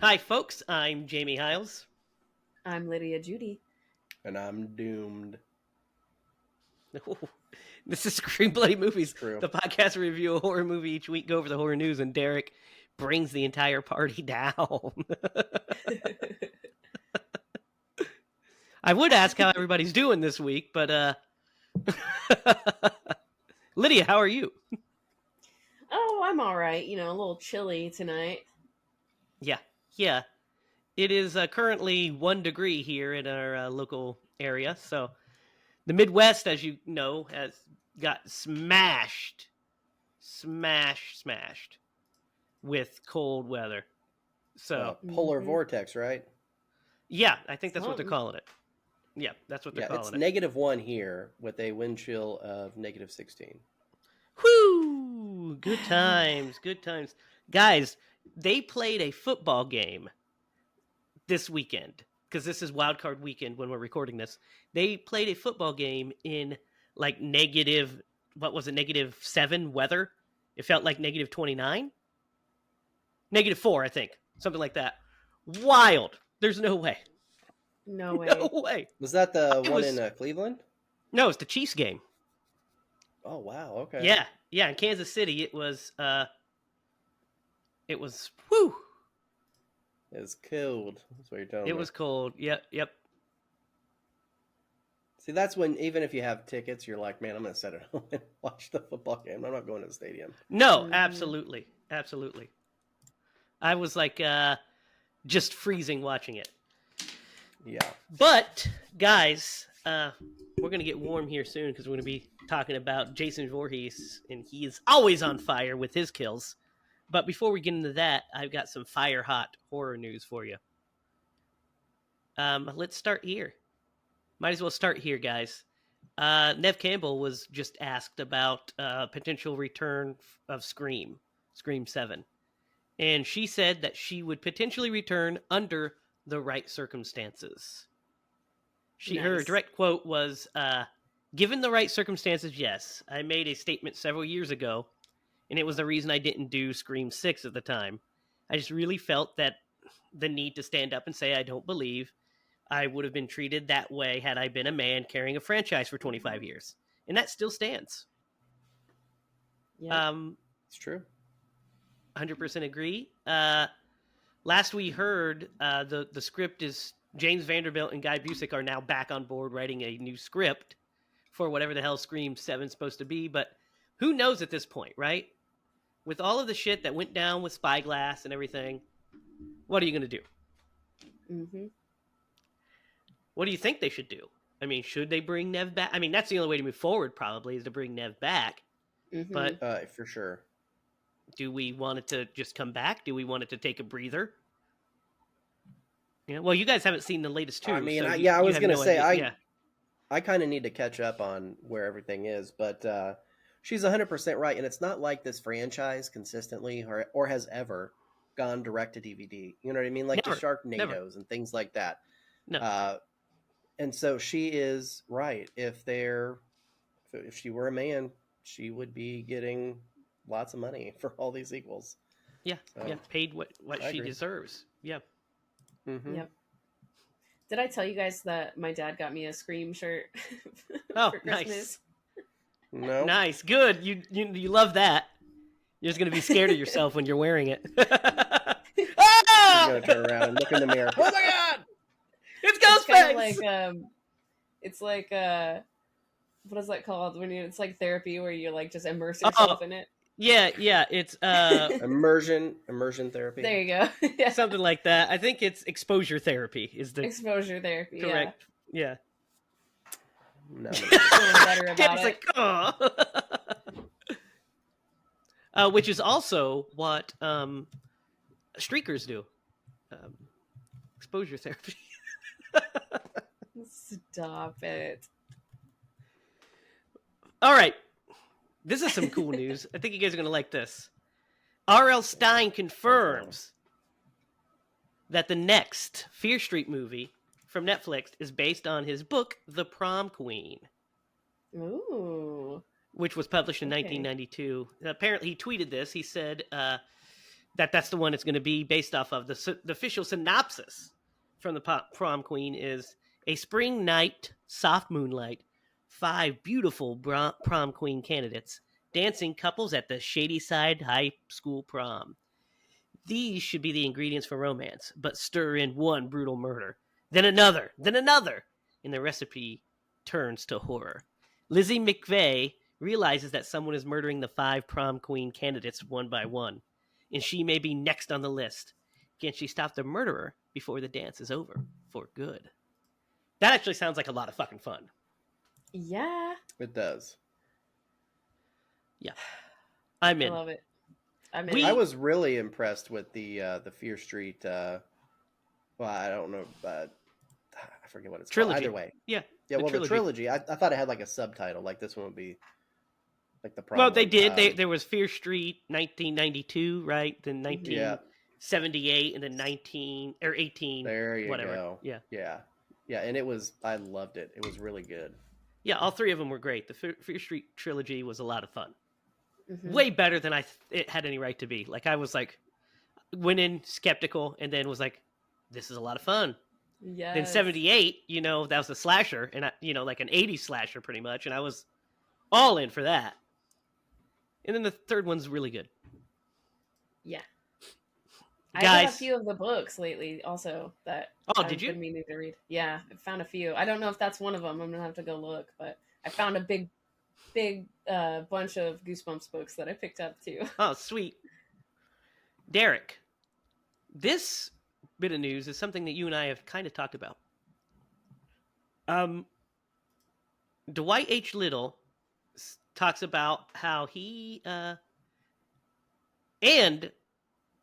Hi, folks. I'm Jamie Hiles. I'm Lydia Judy. And I'm doomed. This is Screen Bloody Movies, True. the podcast where we review a horror movie each week, go over the horror news, and Derek brings the entire party down. I would ask how everybody's doing this week, but Lydia, how are you? Oh, I'm all right. A little chilly tonight. Yeah. It is currently 1 degree here in our local area, so the Midwest, as you know, has got smashed with cold weather. So polar vortex, right? Yeah, I think that's what they're calling it. Yeah, that's what they're calling it. It's -1 here with a wind chill of -16. Whoo! Good times. Guys, they played a football game this weekend, because this is wild card weekend when we're recording this. They played a football game in like -7 weather. It felt like -29, -4, I think, something like that. Wild. There's no way. No way. No way. Was that the one in Cleveland? No, it's the Chiefs game. Oh wow. Okay. Yeah. In Kansas City, it was. Whew. It was cold. That's what you're telling me. It was cold. Yep. See, that's when, even if you have tickets, you're like, man, I'm going to set it home and watch the football game. I'm not going to the stadium. No, absolutely. I was like just freezing watching it. Yeah. But, guys, we're going to get warm here soon because we're going to be talking about Jason Voorhees, and he is always on fire with his kills. But before we get into that, I've got some fire-hot horror news for you. Let's start here. Might as well start here, guys. Neve Campbell was just asked about potential return of Scream 7. And she said that she would potentially return under the right circumstances. Her direct quote was, given the right circumstances, yes. I made a statement several years ago, and it was the reason I didn't do Scream 6 at the time. I just really felt that the need to stand up and say I don't believe I would have been treated that way had I been a man carrying a franchise for 25 years. And that still stands. Yeah. It's true. 100% agree. Last we heard, the script is James Vanderbilt and Guy Busick are now back on board writing a new script for whatever the hell Scream 7 is supposed to be. But who knows at this point, right? With all of the shit that went down with Spyglass and everything, what are you going to do? Mm-hmm. What do you think they should do? I mean, should they bring Neve back? I mean, that's the only way to move forward, probably, is to bring Neve back. Mm-hmm. But for sure. Do we want it to just come back? Do we want it to take a breather? Yeah. Well, you guys haven't seen the latest two. I mean, so I was going to say, idea. I kind of need to catch up on where everything is, but she's 100% right. And it's not like this franchise consistently or has ever gone direct to DVD. You know what I mean? Like the Sharknadoes and things like that. No. And so she is right. If she were a man, she would be getting lots of money for all these sequels. Yeah, paid what she deserves. Yeah. Mm-hmm. Yep. Did I tell you guys that my dad got me a Scream shirt for Christmas? Nice. No. Nice, good. You love that. You're just gonna be scared of yourself when you're wearing it. Ah! You're gonna turn around and look in the mirror. Oh my god! It's Ghostface. It's like what is that called when it's like therapy where you like just immerse yourself in it? Yeah, it's immersion therapy. There you go. Yeah. Something like that. I think it's exposure therapy is the exposure therapy. Correct. Yeah. No. Feeling better about it's it. Like, oh. Which is also what streakers do. Exposure therapy. Stop it. All right. This is some cool news. I think you guys are going to like this. R.L. Stine confirms that the next Fear Street movie from Netflix is based on his book, The Prom Queen. Ooh. Which was published in 1992. Apparently, he tweeted this. He said, that's the one it's going to be based off of. The official synopsis from the prom queen is a spring night, soft moonlight, 5 beautiful prom queen candidates dancing couples at the Shadyside High School prom. These should be the ingredients for romance, but stir in one brutal murder, then another, and the recipe turns to horror. Lizzie McVeigh realizes that someone is murdering the 5 prom queen candidates one by one, and she may be next on the list. Can she stop the murderer before the dance is over for good? That actually sounds like a lot of fucking fun. Yeah. It does. Yeah. I'm in. I love it. I was really impressed with the Fear Street. Well, I don't know. I forget what it's trilogy. called. Either way, Yeah. The trilogy. I thought it had like a subtitle. Like this one would be like the. Well, they did. There was Fear Street, 1992, right? Then 1978, and then 18. There you whatever. go. Yeah. And it was. I loved it. It was really good. Yeah, all 3 of them were great. The Fear Street trilogy was a lot of fun. Mm-hmm. Way better than it had any right to be. Like I was like, went in skeptical, and then was like, this is a lot of fun. Yeah. Then 78, that was a slasher, and like an 80s slasher pretty much, and I was all in for that. And then the third one's really good. Yeah. Guys, I got a few of the books lately also that did I've you? been meaning to read. Yeah, I found a few. I don't know if that's one of them. I'm gonna have to go look, but I found a big bunch of Goosebumps books that I picked up too. Oh, sweet. Derek, this bit of news is something that you and I have kind of talked about. Dwight H. Little talks about how he and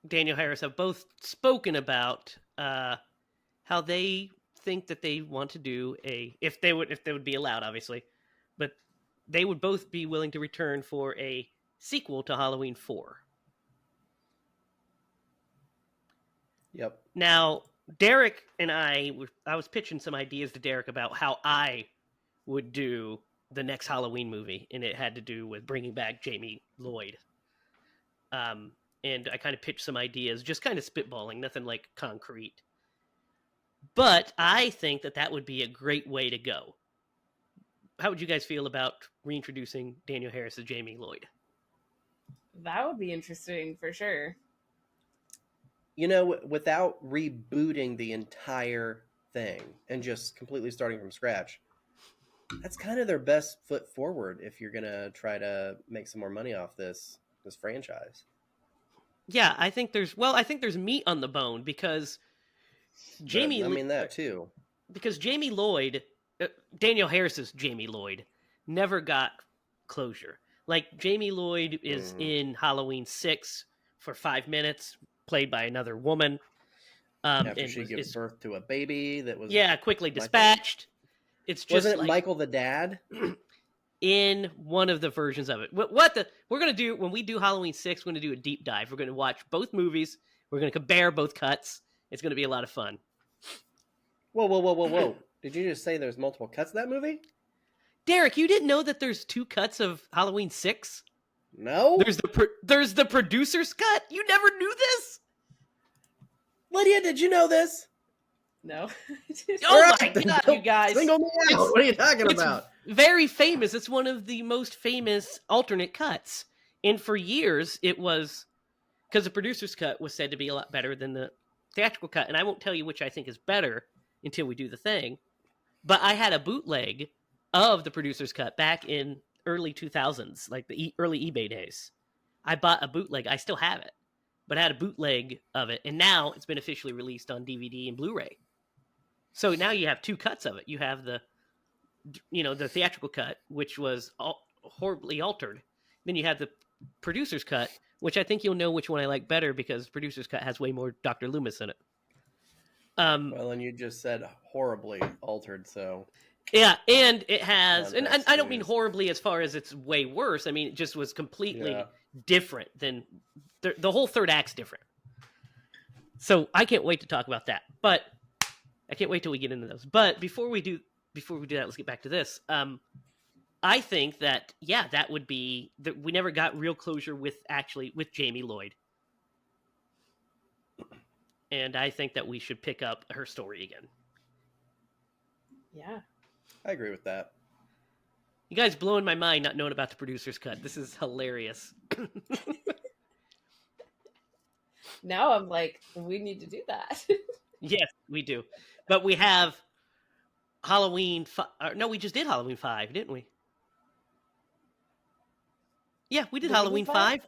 Daniel Harris have both spoken about how they think that they want to do if they would be allowed, obviously, but they would both be willing to return for a sequel to Halloween 4. Yep. Now, Derek and I was pitching some ideas to Derek about how I would do the next Halloween movie, and it had to do with bringing back Jamie Lloyd. And I kind of pitched some ideas, just kind of spitballing, nothing like concrete. But I think that would be a great way to go. How would you guys feel about reintroducing Daniel Harris as Jamie Lloyd? That would be interesting for sure. Without rebooting the entire thing and just completely starting from scratch, that's kind of their best foot forward if you're going to try to make some more money off this franchise. Yeah, I think there's meat on the bone because Jamie. I mean that too. Because Jamie Lloyd, Daniel Harris's Jamie Lloyd, never got closure. Like Jamie Lloyd is in Halloween 6 for 5 minutes, played by another woman. After she gives birth to a baby that was quickly dispatched. It's just wasn't it Michael the dad? In one of the versions of it. We're going to do, when we do Halloween 6, we're going to do a deep dive. We're going to watch both movies. We're going to compare both cuts. It's going to be a lot of fun. Whoa. Did you just say there's multiple cuts of that movie? Derek, you didn't know that there's 2 cuts of Halloween 6? No. There's the producer's cut? You never knew this? Lydia, did you know this? No. Oh my God, you guys. Single me out. What are you talking about? Very famous. It's one of the most famous alternate cuts. And for years, it was... Because the producer's cut was said to be a lot better than the theatrical cut. And I won't tell you which I think is better until we do the thing. But I had a bootleg of the producer's cut back in early 2000s, like the early eBay days. I bought a bootleg. I still have it. But I had a bootleg of it. And now it's been officially released on DVD and Blu-ray. So now you have 2 cuts of it. You have the theatrical cut, which was horribly altered. Then you have the producer's cut, which I think you'll know which one I like better because the producer's cut has way more Dr. Loomis in it. Well, and you just said horribly altered, so... Yeah, and it has... And I don't mean horribly as far as it's way worse. I mean, it just was completely different than... The whole third act's different. So I can't wait to talk about that. But... I can't wait till we get into those. But before we do that, let's get back to this. I think that, that would be... we never got real closure with Jamie Lloyd. and I think that we should pick up her story again. Yeah. I agree with that. You guys blowing my mind not knowing about the producer's cut. This is hilarious. Now I'm like, we need to do that. Yes, we do. But we have Halloween. No, we just did Halloween 5, didn't we? Yeah, we did Did we do Halloween 5? 5.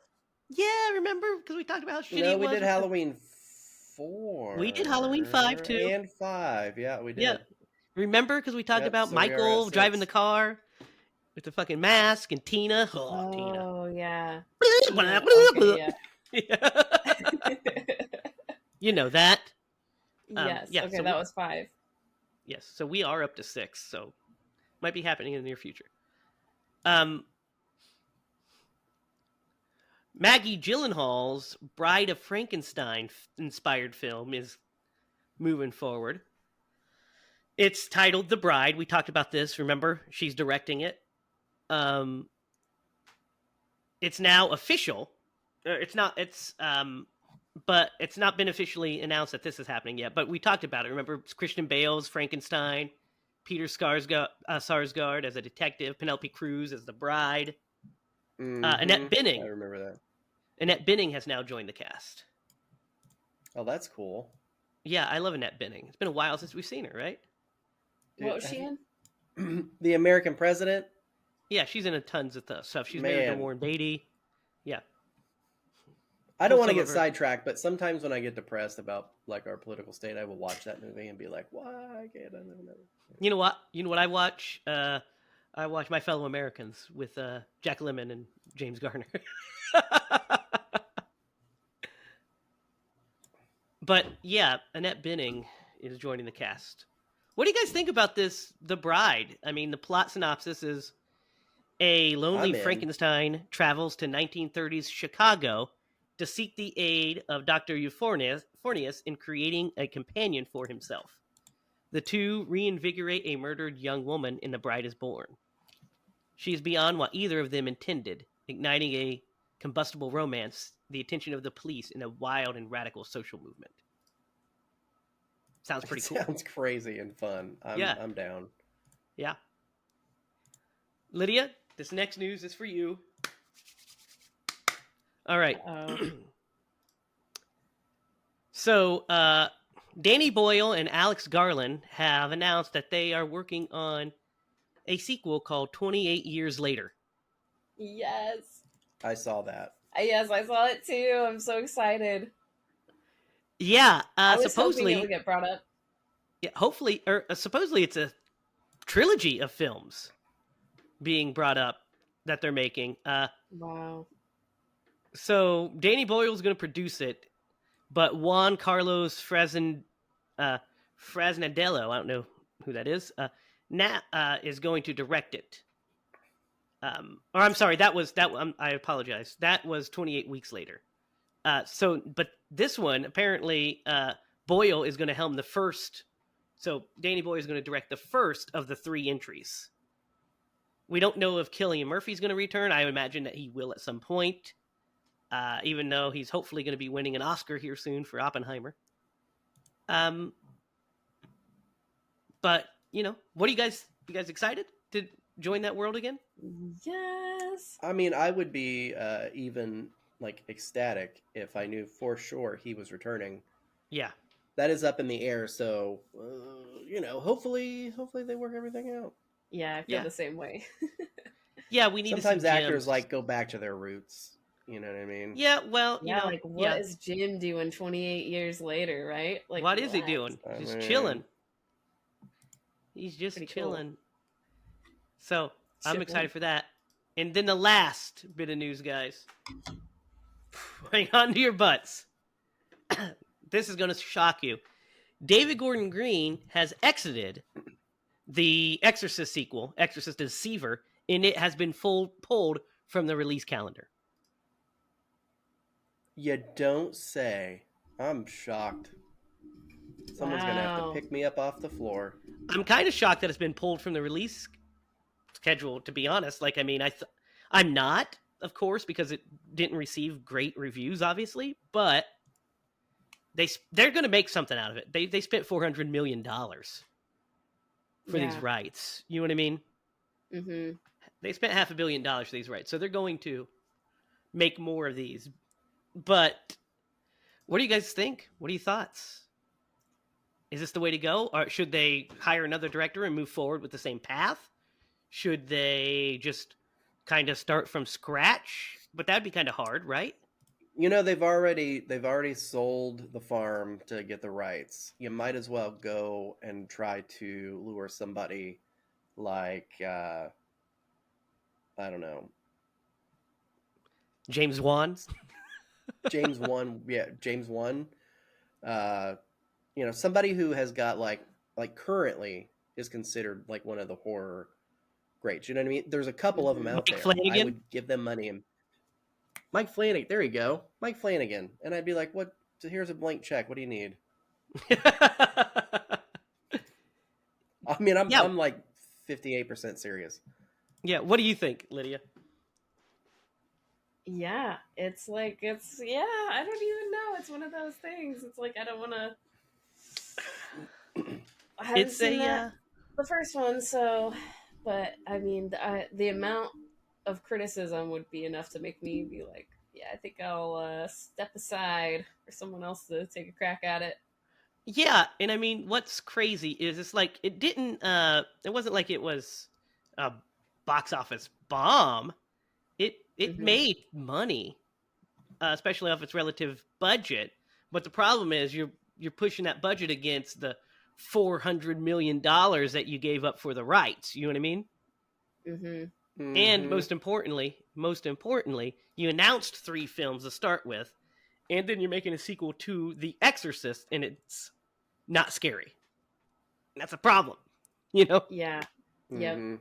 Yeah, remember? Because we talked about how shitty No, it we was. did Halloween 4. We did Halloween 5 too. And 5. Yeah, we did. Yeah. Remember? Because we talked Yep, about so we are at Michael driving the 6. car with the fucking mask and Tina. Oh, Tina. Oh, yeah. Yeah. Yeah. You know that. Yes. yeah, Okay, so that was 5. Yes, so we are up to 6, so might be happening in the near future. Maggie Gyllenhaal's Bride of Frankenstein inspired film is moving forward. It's titled The Bride. We talked about this, remember? She's directing it. It's now official. But it's not been officially announced that this is happening yet. But we talked about it. Remember, it's Christian Bale's Frankenstein, Peter Sarsgaard as a detective, Penelope Cruz as the bride. Annette Bening. I remember that. Annette Bening has now joined the cast. Oh, that's cool. Yeah, I love Annette Bening. It's been a while since we've seen her, right? Dude, What was she in? The American President? Yeah, she's in tons of stuff. She's married to Man. Warren Beatty. Yeah. I don't Pulled want to some get of her- sidetracked, but sometimes when I get depressed about like our political state, I will watch that movie and be like, "Why can't I live in that?" You know what? You know what I watch? I watch My Fellow Americans with Jack Lemmon and James Garner. But yeah, Annette Bening is joining the cast. What do you guys think about this, The Bride? I mean, the plot synopsis is a lonely I'm in. Frankenstein travels to 1930s Chicago to seek the aid of Dr. Euphornius in creating a companion for himself. The two reinvigorate a murdered young woman in The Bride is Born. She is beyond what either of them intended, igniting a combustible romance, the attention of the police in a wild and radical social movement. Sounds pretty cool. Sounds crazy and fun. I'm down. Yeah. Lydia, this next news is for you. All right. Uh-oh. So, Danny Boyle and Alex Garland have announced that they are working on a sequel called 28 Years Later. Yes. I saw that. Yes, I saw it too. I'm so excited. Yeah, I was supposedly hoping it would get brought up. Yeah, hopefully, or supposedly it's a trilogy of films being brought up that they're making. Wow. So Danny Boyle's going to produce it, but Juan Carlos Fresnadello, I don't know who that is, is going to direct it. Or I'm sorry, I apologize. That was 28 weeks later. But this one, apparently, Boyle is going to helm the first. So Danny Boyle is going to direct the first of the 3 entries. We don't know if Cillian Murphy's going to return. I imagine that he will at some point, even though he's hopefully going to be winning an Oscar here soon for Oppenheimer. But what are you guys excited to join that world again? Yes. I mean, I would be even like ecstatic if I knew for sure he was returning. Yeah. That is up in the air, so hopefully they work everything out. Yeah, I feel the same way. Yeah, we need Sometimes to see actors Jim. go back to their roots. You know what I mean? Yeah, well, Yeah, like what is Jim doing 28 years later, right? Like what is he doing? He's chilling. He's just Pretty chilling. cool. So I'm excited for that. And then the last bit of news, guys. Hang on to your butts. This is going to shock you. David Gordon Green has exited the Exorcist sequel, Exorcist Deceiver, and it has been pulled from the release calendar. You don't say. I'm shocked. Someone's going to have to pick me up off the floor. I'm kind of shocked that it's been pulled from the release schedule, to be honest. Like, I mean, I'm not, of course, because it didn't receive great reviews, obviously, but they're going to make something out of it. They spent $400 million for these Yeah. rights. You know what I mean? Mm-hmm. They spent $500 million for these rights, so they're going to make more of these. But what do you guys think? What are your thoughts? Is this the way to go, or should they hire another director and move forward with the same path? Should they just kind of start from scratch? But that'd be kind of hard, right? You know, they've already sold the farm to get the rights. You might as well go and try to lure somebody like I don't know, James Wan. James One. Yeah, James One. Uh, you know, somebody who has got like currently is considered like one of the horror greats. You know what I mean? There's a couple of them Mhm. out Mike there. I Flanagan. would give them money and Mike Flanagan. There you go, Mike Flanagan. And I'd be like, what? So here's a blank check. What do you need? I mean, Yeah. I'm like 58% serious. Yeah. What do you think, Lydia? Yeah, it's like yeah. I don't even know. It's one of those things. It's like I don't want to. I haven't It's seen a the first one, so. But I mean, the amount of criticism would be enough to make me be like, yeah, I think I'll step aside for someone else to take a crack at it. yeah, and I mean, what's crazy is it's like it didn't. It wasn't like it was a box office bomb. It Mhm. made money, especially off its relative budget. But the problem is you're pushing that budget against the $400 million that you gave up for the rights. You know what I mean? Mhm. And Mm-hmm. most importantly, you announced 3 films to start with, and then you're making a sequel to The Exorcist, and it's not scary. That's a problem, you know. Yeah. Yep. Mm-hmm.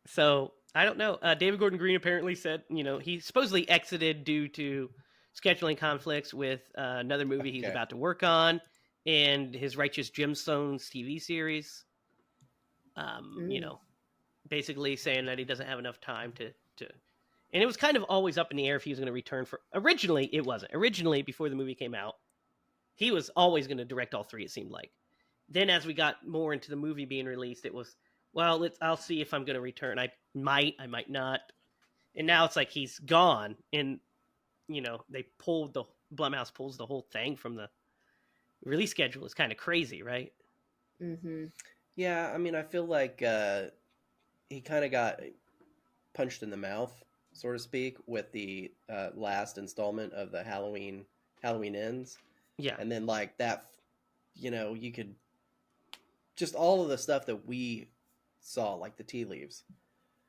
So I don't know. David Gordon Green apparently said, he supposedly exited due to scheduling conflicts with another movie he's Okay. about to work on, and his Righteous Gemstones TV series. Mm. Basically saying that he doesn't have enough time to. And it was kind of always up in the air if he was going to return for. Originally, it wasn't. Originally, before the movie came out, he was always going to direct all 3. It seemed like. Then, as we got more into the movie being released, it was, well, I'll see if I'm going to return. I might not. And now it's like he's gone, and Blumhouse pulls the whole thing from the release schedule. It's kind of crazy, right? Mhm. Yeah, I mean, I feel like he kind of got punched in the mouth, so to speak, with the last installment of the Halloween Ends, Yeah, and then like that, you could just all of the stuff that we saw, like the tea leaves,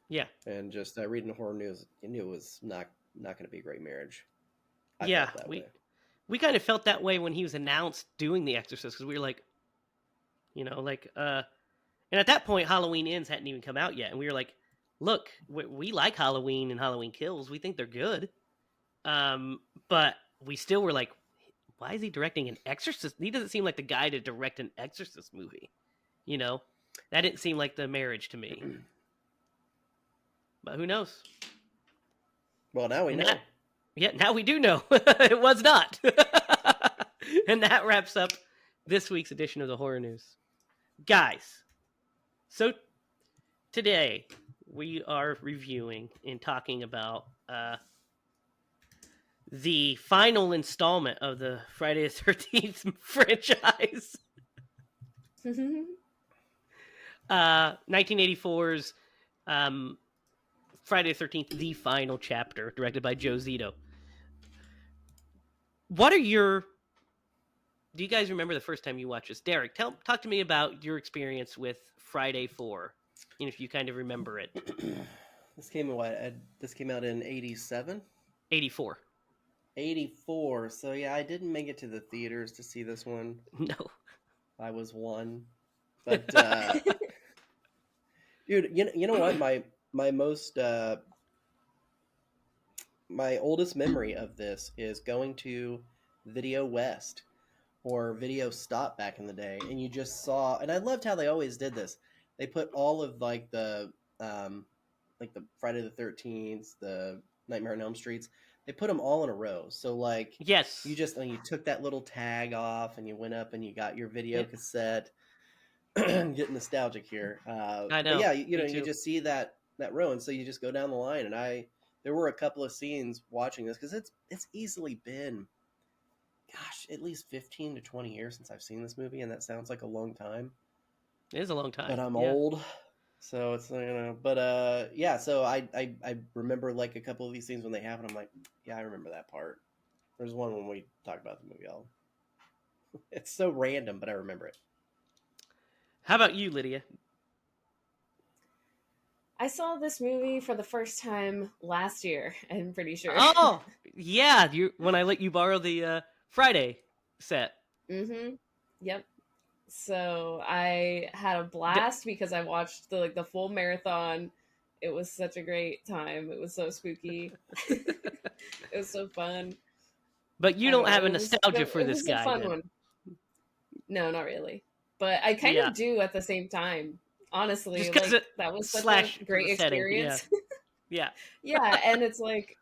yeah, and just reading the horror news, you knew it was not going to be a great marriage. I yeah. felt that way. We kind of felt that way when he was announced doing The Exorcist, because we were like, and at that point, Halloween Ends hadn't even come out yet, and we were like, look, we like Halloween and Halloween Kills. We think they're good. But we still were like, why is he directing an Exorcist? He doesn't seem like the guy to direct an Exorcist movie. That didn't seem like the marriage to me. But who knows? Well, now we And know. now we do know. It was not. And that wraps up this week's edition of the Horror News. Guys, so today we are reviewing and talking about the final installment of the Friday the 13th franchise. 1984's Friday the 13th, the final chapter, directed by Joe Zito. Do you guys remember the first time you watched this? Derek, talk to me about your experience with Friday 4, and if you kind of remember it. This came in This came out in 87? 84. 84. So yeah, I didn't make it to the theaters to see this one. No. I was 1. But dude, you know what? My most my oldest memory of this is going to Video West or Video Stop back in the day, and you just saw, and I loved how they always did this. They put all of like the Friday the 13th, the Nightmare on Elm Streets. they put them all in a row. So like Yes. you took that little tag off and you went up and you got your video Yep. cassette. Getting nostalgic here, I but know. yeah, Me you too. just see that row, and so you just go down the line. And there were a couple of scenes watching this because it's easily been, gosh, at least 15 to 20 years since I've seen this movie, and that sounds like a long time. It is a long time. But I'm Yeah. old, so it's But yeah. So I remember like a couple of these scenes when they happen. I'm like, yeah, I remember that part. There's one when we talk about the movie. It's so random, but I remember it. How about you, Lydia? I saw this movie for the first time last year, I'm pretty sure. Oh, yeah. When I let you borrow the Friday set. Mm-hmm. Yep. So I had a blast because I watched the full marathon. It was such a great time. It was so spooky. It was so fun. But you I don't don't know. have a nostalgia for It this was a guy, fun then? one. No, not really. But I kind Yeah. of do at the same time. Honestly, Just because like that was such slash a for great the setting. Yeah. experience. Yeah. Yeah, and it's like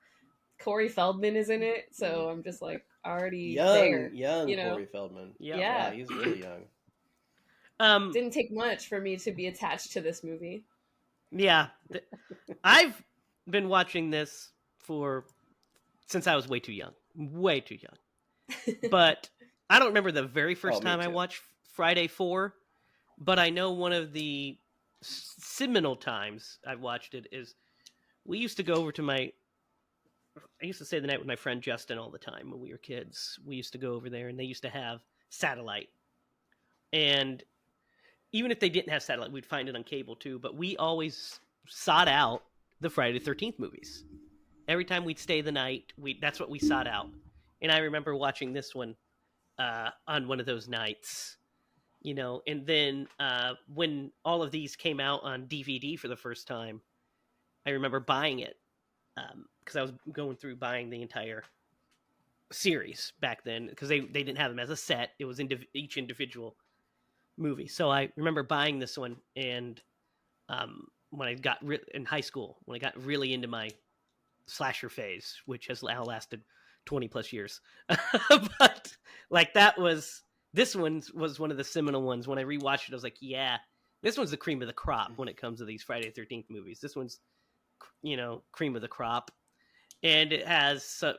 Corey Feldman is in it, so I'm just like already Young, there. young You know? Corey Feldman. Yeah. Yeah, Yeah. he's really young. Didn't take much for me to be attached to this movie. Yeah. I've been watching this since I was way too young. Way too young. But I don't remember the very first me time I too. watched Friday 4, but I know one of the seminal times I've watched it is we used to go over to I used to stay the night with my friend Justin all the time when we were kids. We used to go over there and they used to have satellite. And even if they didn't have satellite, we'd find it on cable too, but we always sought out the Friday the 13th movies. Every time we'd stay the night, that's what we sought out. And I remember watching this one on one of those nights, and then when all of these came out on DVD for the first time, I remember buying it because I was going through buying the entire series back then because they didn't have them as a set. It was each individual movie. So I remember buying this one, and when I got in high school, when I got really into my slasher phase, which has now lasted 20 plus years. But like this one was one of the seminal ones. When I rewatched it, I was like, yeah, this one's the cream of the crop when it comes to these Friday the 13th movies. This one's, cream of the crop. And it has some,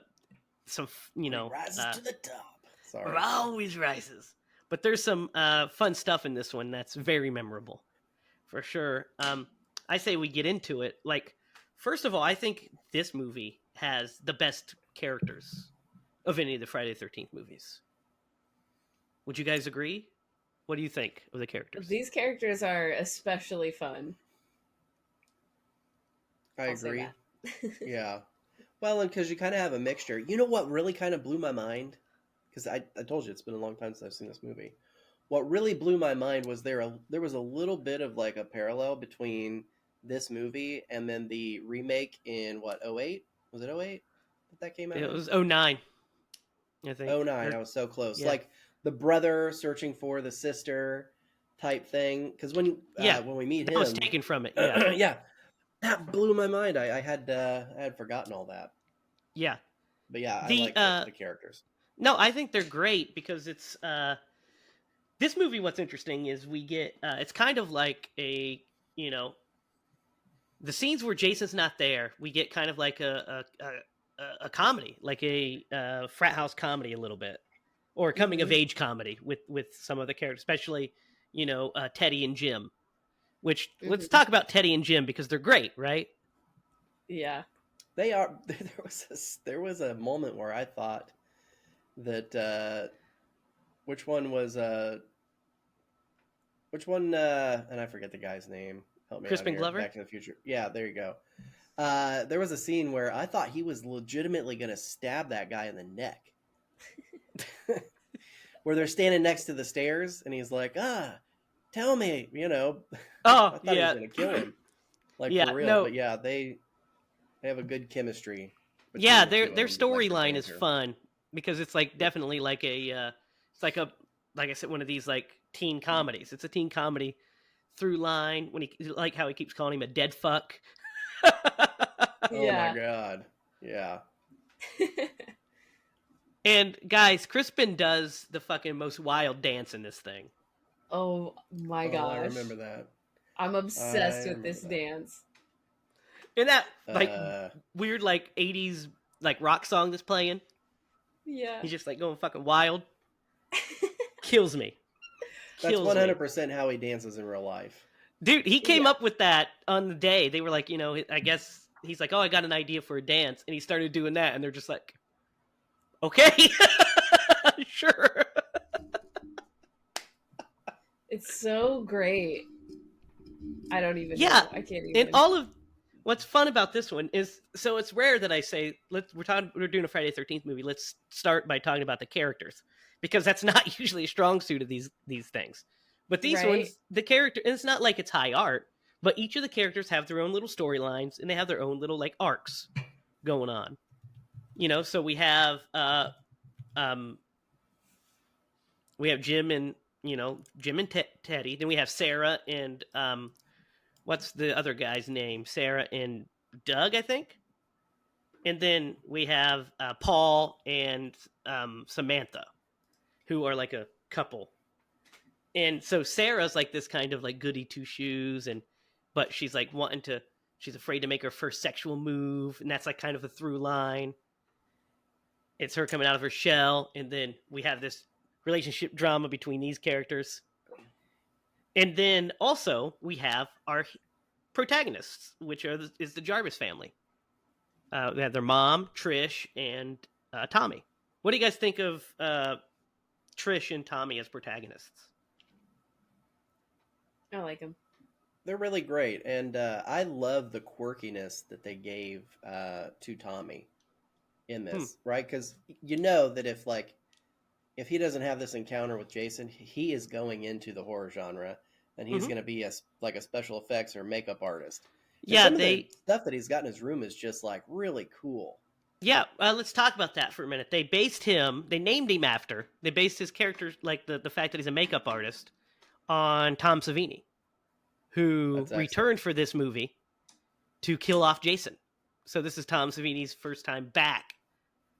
It rises to the top. Sorry. it always rises. But there's some fun stuff in this one that's very memorable, for sure. I say we get into it. Like, first of all, I think this movie has the best characters of any of the Friday the 13th movies. Would you guys agree? What do you think of the characters? These characters are especially fun. I I'll say agree. that. Yeah. Well, and because you kind of have a mixture. You know what really kind of blew my mind? Because I told you it's been a long time since I've seen this movie. What really blew my mind was there was a little bit of like a parallel between this movie and then the remake in what, 08? Was it 08 that came out? It was 09, I think. 09. I was so close. Yeah. Like the brother searching for the sister type thing. Because when we meet him, that was taken from it. Yeah. yeah, that blew my mind. I had forgotten all that. Yeah. But yeah, I The, like the characters. No, I think they're great because it's this movie. What's interesting is we get it's kind of like a the scenes where Jason's not there. We get kind of like a comedy, like a frat house comedy, a little bit, or a coming of age comedy with some of the characters, especially Teddy and Jim. Which let's talk about Teddy and Jim because they're great, right? Yeah. They are. There was a moment where I thought that which one, and I forget the guy's name. Help me Crispin out here. Glover? Back to the Future. Yeah, there you go. There was a scene where I thought he was legitimately going to stab that guy in the neck. Where they're standing next to the stairs, and he's like, tell me, Oh, I thought he yeah. was going to kill him. Like, Yeah, for real. no. But yeah, they have a good chemistry. between Yeah, the two their of them, like storyline the is character. fun because it's like definitely like it's like I said, one of these like teen comedies. It's a teen comedy through line when he like how he keeps calling him a dead fuck. Oh Yeah. my god. Yeah. And guys, Crispin does the fucking most wild dance in this thing. Oh my Oh, gosh. I remember that. I'm obsessed I with this remember that. dance. And that like Uh, weird like 80s like rock song that's playing. Yeah. He's just like going fucking wild. Kills me. that's Kills me. 100% how he dances in real life. Dude, he came Yeah. up with that on the day. They were like, you know, I guess he's like, oh, I got an idea for a dance. And he started doing that. And they're just like, okay, sure. It's so great. I don't even Yeah. know. I can't even. And all of what's fun about this one is, so it's rare that I say, we're doing a Friday the 13th movie. Let's start by talking about the characters, because that's not usually a strong suit of these things. But these Right. ones, the character, and it's not like it's high art, but each of the characters have their own little storylines and they have their own little like arcs going on. You know, so we have Jim and Teddy. Then we have Sarah and what's the other guy's name? Sarah and Doug, I think. And then we have Paul and Samantha, who are like a couple. And so Sarah's like this kind of like goody two shoes, but she's like she's afraid to make her first sexual move, and that's like kind of a through line. It's her coming out of her shell, and then we have this relationship drama between these characters. And then also we have our protagonists, which is the Jarvis family. They have their mom, Trish, and Tommy. What do you guys think of Trish and Tommy as protagonists? I like him. They're really great, and I love the quirkiness that they gave to Tommy in this, right? Because you know that if he doesn't have this encounter with Jason, he is going into the horror genre, and he's going to be a special effects or makeup artist. And some of the stuff that he's got in his room is just like really cool. Yeah, let's talk about that for a minute. They named him after. They based his character, like the fact that he's a makeup artist, on Tom Savini, who returned for this movie to kill off Jason. So this is Tom Savini's first time back,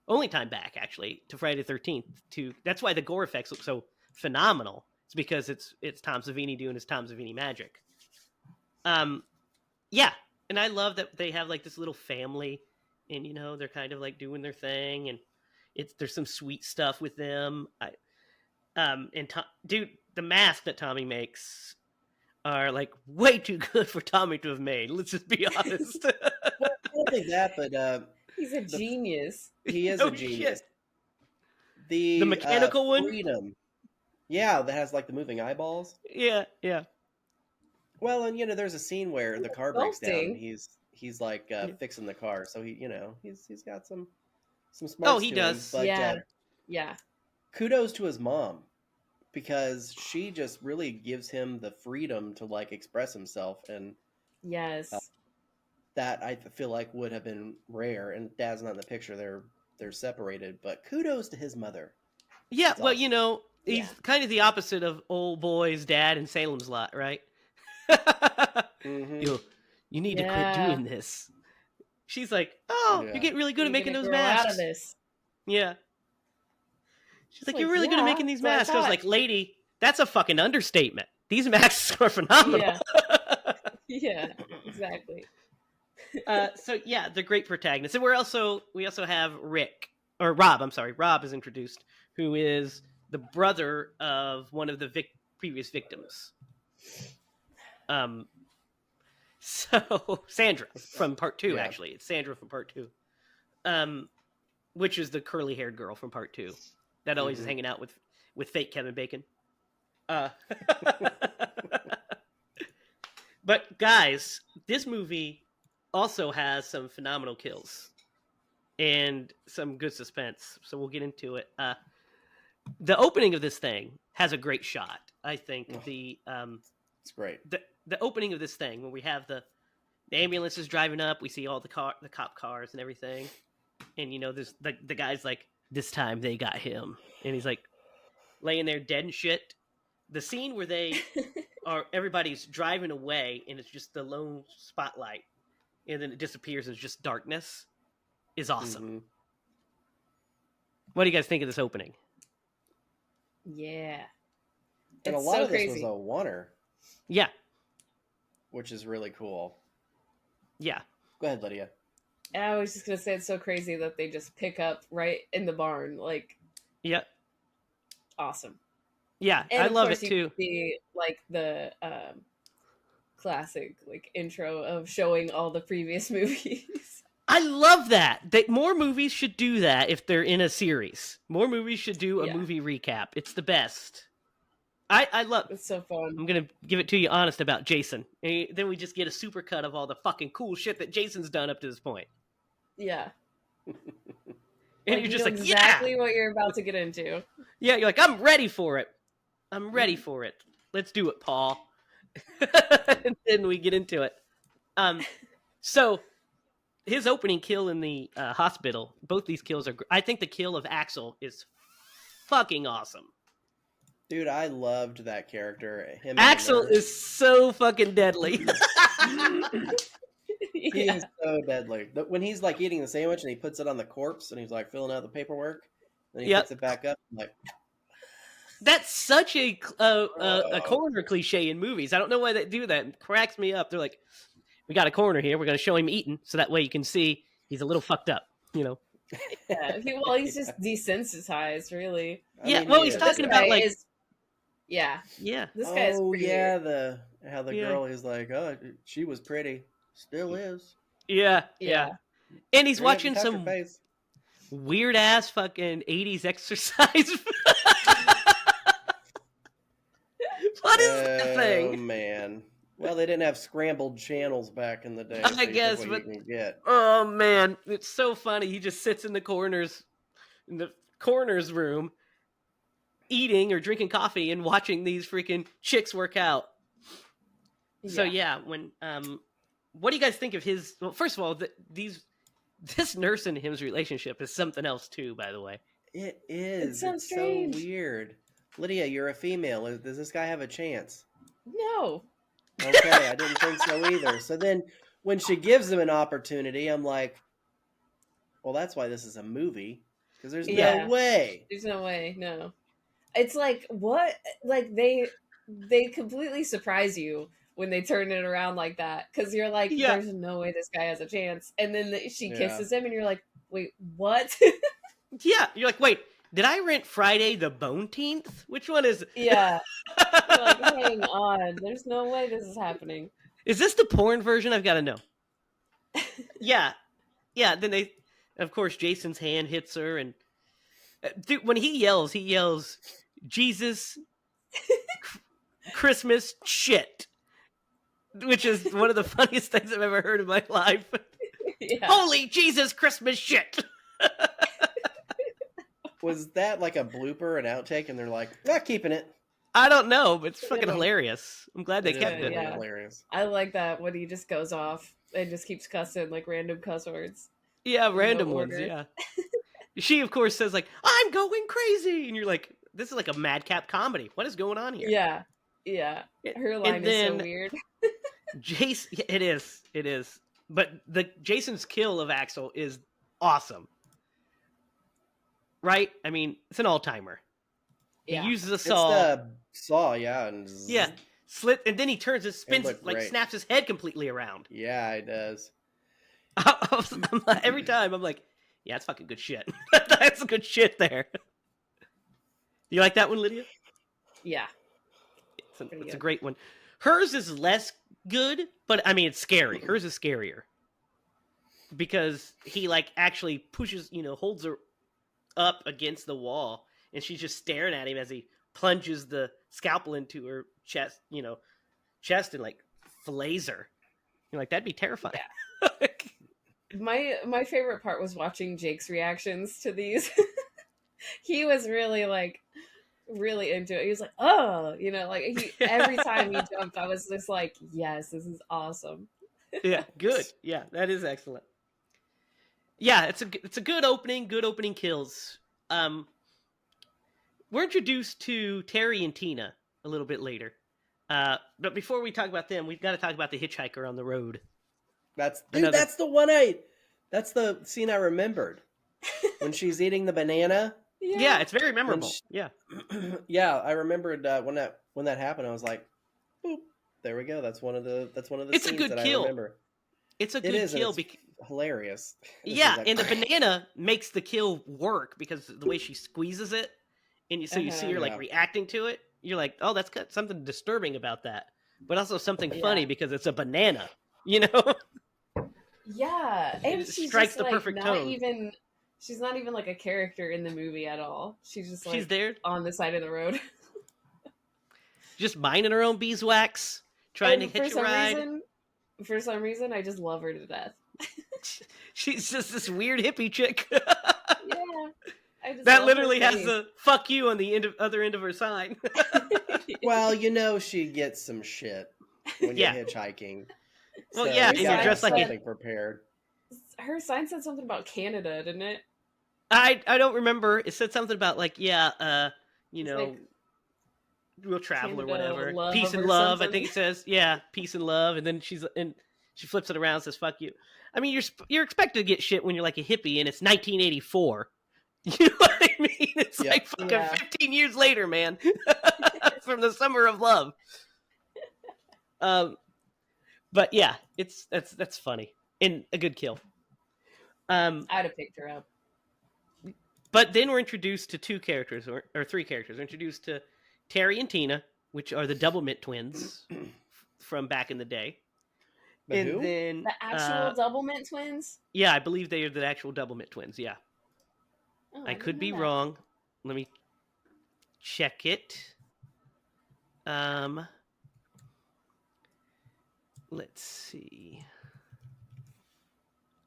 only time back actually, to Friday the 13th. That's why the gore effects look so phenomenal. It's because it's Tom Savini doing his Tom Savini magic. Yeah, and I love that they have like this little family, and you know they're kind of like doing their thing, and there's some sweet stuff with them. Dude, the mask that Tommy makes are like way too good for Tommy to have made. Let's just be honest. Well, I don't think that, but he's a genius. He is a genius. Shit. The mechanical one? Freedom. Yeah, that has like the moving eyeballs. Yeah. Well, and there's a scene where the car breaks down. He's like fixing the car, so he's got some smarts. Oh, he does. But, yeah. Kudos to his mom, because she just really gives him the freedom to like express himself, and yes, that I feel like would have been rare. And Dad's not in the picture; they're separated. But kudos to his mother. Yeah, That's well, awesome. He's kind of the opposite of old boy's dad in Salem's Lot, right? Mm-hmm. You need to quit doing this. She's like, you're getting really good at making those masks. Out of this. Yeah. She's like, you're really good at making these masks. I was like, lady, that's a fucking understatement. These masks are phenomenal. Yeah, exactly. So yeah, they're great protagonists. And we also have Rob. I'm sorry, Rob is introduced, who is the brother of one of the previous victims. So Sandra from part 2, actually, it's Sandra from part 2, which is the curly-haired girl from part 2 that always is hanging out with fake Kevin Bacon. But guys, this movie also has some phenomenal kills and some good suspense, so we'll get into it. The opening of this thing has a great shot. I think it's great. The opening of this thing, when we have the ambulance is driving up, we see all the cop cars and everything, and there's the guy's like, this time they got him, and he's like laying there dead and shit. The scene where everybody's driving away and it's just the lone spotlight, and then it disappears and it's just darkness, is awesome. What do you guys think of this opening? Yeah. And a It's lot so of this crazy. was a oneer, Yeah, which is really cool. yeah, Go ahead, Lydia. And I was just gonna say it's so crazy that they just pick up right in the barn. Like, yeah, awesome. yeah. And I of love course it you too. see like the classic like intro of showing all the previous movies. I love that. That more movies should do that if they're in a series. More movies should do a Yeah. movie recap. It's the best. I love. It's so fun. I'm gonna give it to you honest about Jason. And then we just get a super cut of all the fucking cool shit that Jason's done up to this point. Yeah. And Like, you're you just know like, exactly yeah, what you're about to get into. yeah. You're like, I'm ready for it. I'm ready for it. Let's do it, Paul. And then we get into it. So his opening kill in the hospital. Both these kills are. I think the kill of Axel is fucking awesome. Dude, I loved that character. Him and Axel the nurse. is so fucking deadly. He Yeah. is so deadly. When he's like eating the sandwich and he puts it on the corpse and he's like filling out the paperwork, then he Yep. puts it back up. I'm like, That's such a coroner cliche in movies. I don't know why they do that. It cracks me up. They're like, we got a coroner here. We're going to show him eating, so that way you can see he's a little fucked up. You know. Yeah. He's just desensitized, really. I Yeah, mean, well, he he's is. talking This about guy like, is- yeah. yeah, This guy is Oh pretty yeah, weird. how the Yeah. girl is like, oh, she was pretty, still is. yeah, Yeah. and he's Bring it watching and touch her some face. weird ass fucking 80s exercise. What is that Oh thing? man. Well, they didn't have scrambled channels back in the day. I so you take guess, what but- you can get. Oh man, it's so funny. He just sits in the coroner's room, eating or drinking coffee and watching these freaking chicks work out. So yeah, when what do you guys think of his? Well, first of all, this nurse and him's relationship is something else too. By the way, It is. It's so It's so strange. weird. Lydia, you're a female. Does this guy have a chance? No. Okay, I didn't think so either. So then when she gives him an opportunity, I'm like, well, that's why this is a movie. Because there's Yeah. no way. There's no way. No. It's like what? Like they completely surprise you when they turn it around like that, because you're like, Yeah. there's no way this guy has a chance, and then she Yeah. kisses him, and you're like, wait, what? yeah, you're like, wait, did I rent Friday the 13th? Which one is? Yeah. You're like, hang on, there's no way this is happening. Is this the porn version? I've got to know. Yeah. Then they, of course, Jason's hand hits her, and dude, when he yells, Jesus, Christmas, shit, which is one of the funniest things I've ever heard in my life. Yeah. Holy Jesus, Christmas shit. Was that like a blooper, an outtake, and they're like, not keeping it? I don't know, but it's fucking Yeah. hilarious. I'm glad they It is kept really it. Yeah. hilarious. I like that when he just goes off and just keeps cussing like random cuss words. Yeah, no random ones, order. yeah. She, of course, says, like, I'm going crazy. And you're like, this is like a madcap comedy. What is going on here? Yeah. Yeah. Her line is then- so weird. Jason, it is. But the Jason's kill of Axel is awesome. Right? I mean, it's an all-timer. Yeah. He uses a It's saw. the saw, yeah. And Yeah. Slit, and then he turns and spins, looked like great. snaps his head completely around. Yeah, it does. Every time I'm like, yeah, that's fucking good shit. That's good shit there. You like that one, Lydia? Yeah. It's Pretty a good. great one. Hers is less good, but I mean, it's scary. Hers is scarier because he like actually pushes, holds her up against the wall, and she's just staring at him as he plunges the scalpel into her chest, and like fillets her. You're like, that'd be terrifying. My favorite part was watching Jake's reactions to these. He was really really into it. He was like, oh, every time he jumped, I was just like, yes, this is awesome. Yeah, good. Yeah, that is excellent. Yeah, it's a good opening kills. We're introduced to Terry and Tina a little bit later. But before we talk about them, we've got to talk about the hitchhiker on the road. That's the scene I remembered. When she's eating the banana Yeah, it's very And memorable. Yeah. yeah, I remembered when that happened. I was like, boop, there we go. That's one of the It's a scenes good that I kill. remember. It's a It good is, and kill. it's hilarious. And she's Yeah, like, and the banana makes the kill work because the way she squeezes it, and so you see her like Yeah. reacting to it. You're like, oh, that's got something disturbing about that, but also something Yeah. funny because it's a banana. You know, Yeah, and it she's strikes just the like perfect not tone. even. She's not even like a character in the movie at all. She's just She's like there, on the side of the road. just minding her own beeswax, trying to And hitch a ride. for some reason, I just love her to death. She's just this weird hippie chick Yeah, I just that love literally her has face. the "fuck you" on the other end of her sign. well, she gets some shit when you're Yeah. hitchhiking. Well, So yeah, you and gotta you're have dressed like something prepared. Her sign said something about Canada, didn't it? I don't remember. It said something about like, yeah, you It's know, like we'll travel or Canada whatever. love Peace and or love. I something. think it says, yeah, peace and love. And then she flips it around and says, "Fuck you." I mean, you're expected to get shit when you're like a hippie, and it's 1984. You know what I mean? It's Yep. like fucking Yeah. 15 years later, man. From the summer of love. But yeah, that's funny and a good kill. I'd have picked her up. But then we're introduced to two characters, or three characters. We're introduced to Terry and Tina, which are the Doublemint twins from back in the day. But and who? then The actual Doublemint twins? yeah, I believe they are the actual Doublemint twins. Yeah, Oh, I could didn't be know that. wrong. Let me check it. Let's see.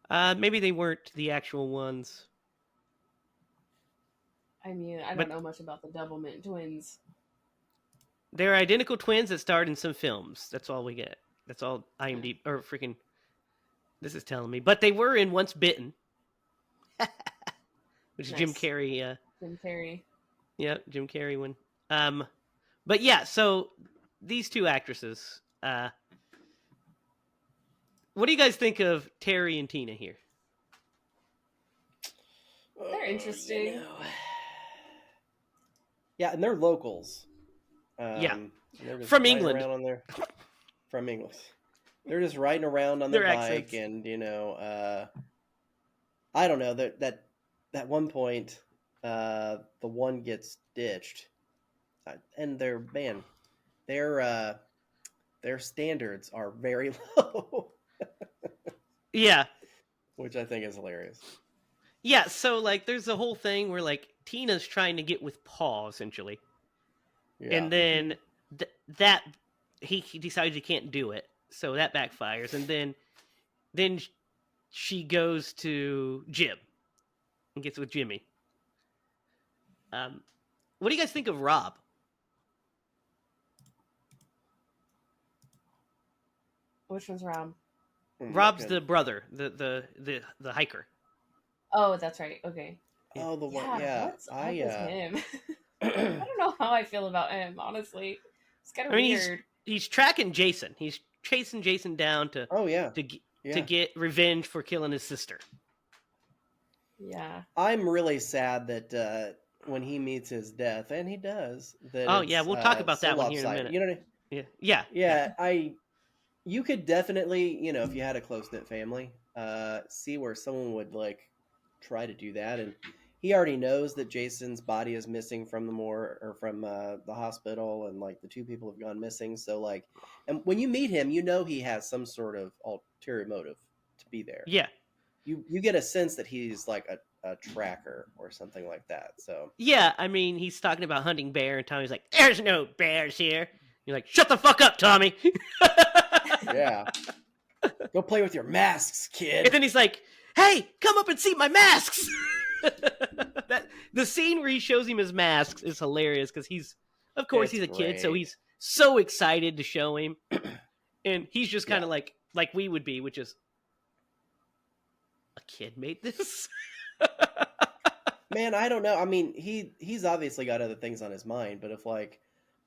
Maybe they weren't the actual ones. I mean, I But- don't know much about the Doublemint twins. They're identical twins that starred in some films. That's all we get. That's all IMDb or freaking. This is telling me, but they were in Once Bitten, which is Jim Nice. Carrey. Jim Carrey. Yeah, Jim Carrey one. But yeah, so these two actresses. What do you guys think of Terry and Tina here? They're interesting. Yeah, and they're locals. Yeah. They're just From riding England. around on their from England. They're just riding around on their Their bike, accents. and I don't know that one point, the one gets ditched, and their standards are very low, Yeah. which I think is hilarious. Yeah, so like there's a whole thing where like Tina's trying to get with Paul essentially. Yeah. And then that he decides he can't do it. So that backfires and then she goes to Jim and gets with Jimmy. What do you guys think of Rob? Which one's Rob? Rob's the brother, the hiker. Oh, that's right. Okay. Oh, the one. Yeah, What's up with him? I don't know how I feel about him, honestly. It's kind of weird. He's tracking Jason. He's chasing Jason down to Oh yeah. to get revenge for killing his sister. Yeah. I'm really sad that when he meets his death, and he does. That Oh yeah, we'll talk about so that one here in a lopsided. minute. You know what I mean? Yeah. Yeah, you could definitely, if you had a close knit family, see where someone would like try to do that, and he already knows that Jason's body is missing from the hospital, and like the two people have gone missing. So like, and when you meet him, he has some sort of ulterior motive to be there. Yeah. You get a sense that he's like a tracker or something like that. So Yeah, I mean, he's talking about hunting bear, and Tommy's like, "There's no bears here." You're like, "Shut the fuck up, Tommy." yeah, go play with your masks, kid. And then he's like, "Hey, come up and see my masks." The scene where he shows him his masks is hilarious because he's a kid, so great. he's so excited to show him, and he's just kind of like we would be, which is, a kid made this. Man, I don't know. I mean, he's obviously got other things on his mind, but if like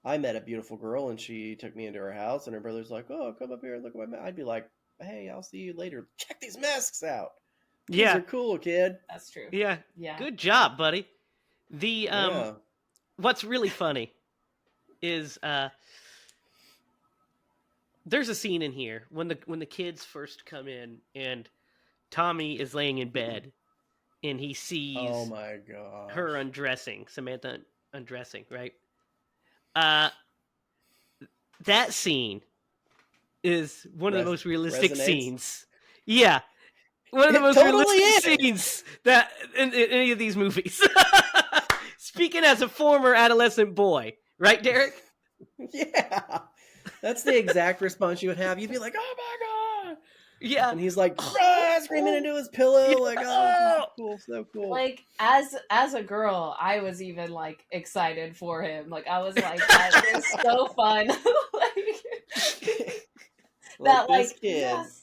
I met a beautiful girl and she took me into her house and her brother's like, "Oh, come up here and look at my mask," I'd be like, "Hey, I'll see you later. Check these masks out. These Yeah, are cool, kid." That's true. yeah, Yeah. good job, buddy. The Yeah. what's really funny is there's a scene in here when the kids first come in and Tommy is laying in bed and he Oh sees my gosh. her undressing, Samantha undressing, right? Uh that scene is one of the most realistic Resonates? scenes. Yeah. One of the It most totally realistic is. scenes that in any of these movies. Speaking as a former adolescent boy, right, Derek? Yeah. That's the exact response you would have. You'd be like, "Oh my god!" Yeah. And he's like, screaming into his pillow, like, "Oh, this is cool, so cool." Like as a girl, I was even like excited for him. Like I was like, that is so fun. Like Like this kid. yes.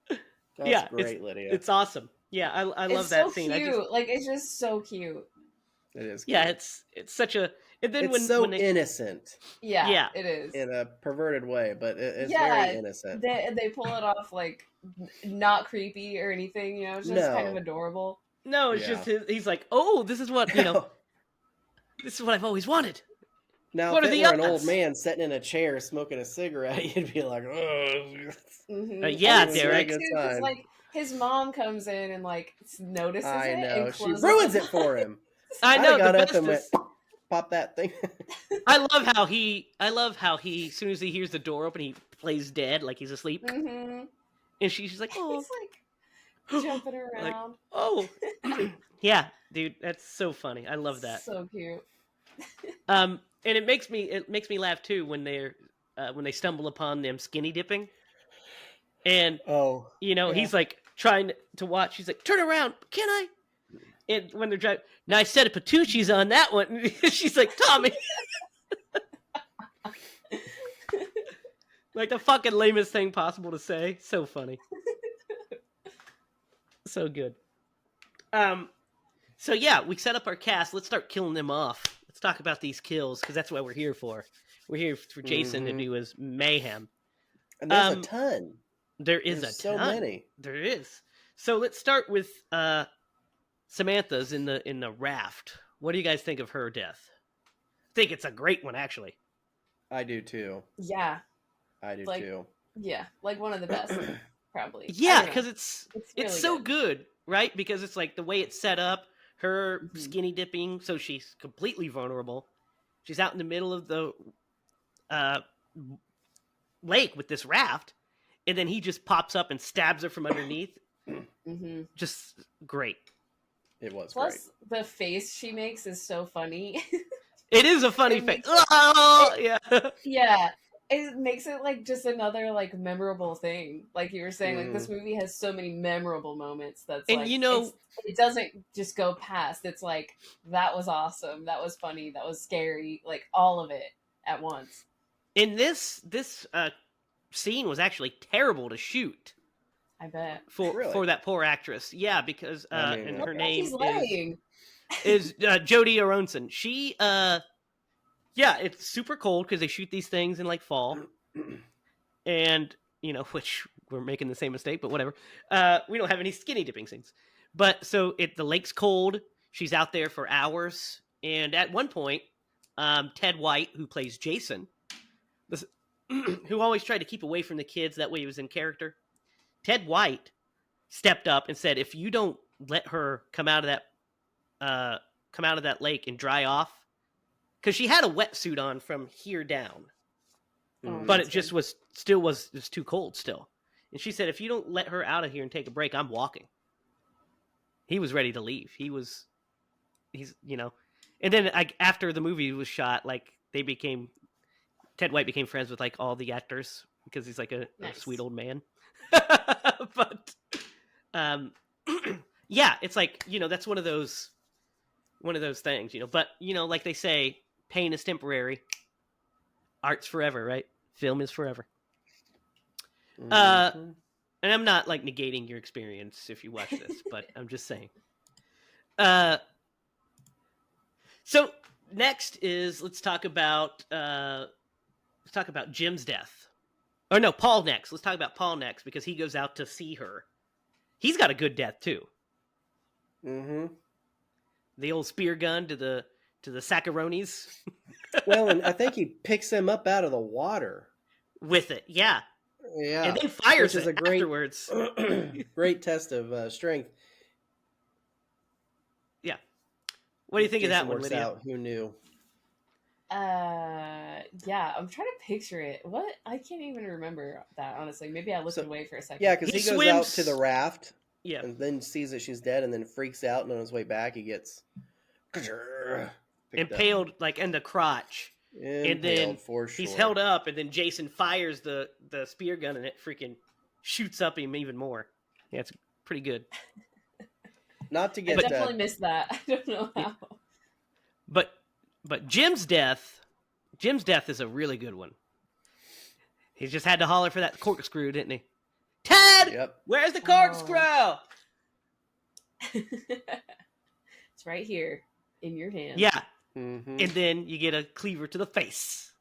That's Yeah, great, Lydia. It's awesome. Yeah, I love It's that so scene. cute. Like it's just so cute. It is. Yeah, Cute. it's such a. And then It's so when they, innocent Yeah, it is. in a perverted way, but it's Yeah, very innocent. they pull it off like not creepy or anything. You know, it's just kind of No. adorable. no, it's Yeah. just he's like, oh, this is what you know. This is what I've always wanted. Now, What if are it the were an odds? old man sitting in a chair smoking a cigarette, you'd be like, "Oh." Yeah, And it's Derek. sweet, too, 'cause, like his mom comes in and like notices I it know. and She closes ruins the it for him. I I'd know have got the up best and went, is. pop that thing. I love how he as soon as he hears the door open, he plays dead like he's asleep, Mm-hmm. and she's like, oh, He's like jumping around. like, oh, yeah, dude, that's so funny. I love that. So cute. And it makes me laugh too when they stumble upon them skinny dipping, and Oh. you know Yeah. he's like trying to watch. He's like, turn around, can I? And when they're driving, nice set of Patucci's on that one. She's like, Tommy. Like the fucking lamest thing possible to say. So funny. So good. So yeah, we set up our cast. Let's start killing them off. Let's talk about these kills because that's what we're here for. We're here for Jason to do his mayhem. And there's a ton. There is There's a so ton. many. There is. So let's start with Samantha's in the raft. What do you guys think of her death? I think it's a great one, actually. I do too. Yeah. I do Like, too. Yeah. Like one of the best, probably. Yeah, because it's really so good, right? Because it's like the way it's set up, her skinny dipping, so she's completely vulnerable. She's out in the middle of the lake with this raft, and then he just pops up and stabs her from underneath. Mm-hmm. Just great. It was Plus, the face she makes is so funny. It is a funny It face. makes- Oh, yeah. Yeah. It makes it like just another like memorable thing. Like you were saying, like this movie has so many memorable moments that's And like you know- it doesn't just go past. It's like that was awesome, that was funny, that was scary, like all of it at once. And this scene was actually terrible to shoot I bet. for that poor actress. Yeah, because I mean, and What her He's name laying. is Jodie Aronson. She yeah, it's super cold because they shoot these things in like fall, and you know, which we're making the same mistake, but whatever. We don't have any skinny dipping scenes, but so the lake's cold. She's out there for hours, and at one point, Ted White, who plays Jason, who always tried to keep away from the kids, that way he was in character. Ted White stepped up and said, "If you don't let her come out of that lake and dry off." Because she had a wetsuit on from here down, but it just was too cold still. And she said, if you don't let her out of here and take a break, I'm walking. He was ready to leave. He's, you know. And then after the movie was shot, like Ted White became friends with like all the actors because he's like a sweet old man. But, yeah, it's like, you know, that's one of those things, you know. But, you know, like they say, pain is temporary, art's forever, right? Film is forever. And I'm not like negating your experience if you watch this, but I'm just saying. So next is let's talk about Jim's death. Or no, Paul next. Let's talk about Paul next because he goes out to see her. He's got a good death too. Mm-hmm. The old spear gun to the Saccharonis Well, and I think he picks him up out of the water. with it. Yeah. Yeah, And then fires which is it a great, afterwards. great test of strength. Yeah. What do you think of that Jason one, works Lydia? out. Who knew? Yeah, I'm trying to picture it. What? I can't even remember that, honestly. Maybe I looked away for a second. Yeah, because He he goes out swims- to the raft Yeah. and then sees that she's dead and then freaks out, and on his way back he gets Impaled like in the crotch. And then for sure. he's held up, and then Jason fires the spear gun, and it freaking shoots up him even more. Yeah, it's pretty good. Not to I get definitely missed that. I don't know how. But Jim's death is a really good one. He just had to holler for that corkscrew, didn't he? Ted, Yep. where's the corkscrew? It's right here in your hand. Yeah, Mm-hmm. and then you get a cleaver to the face.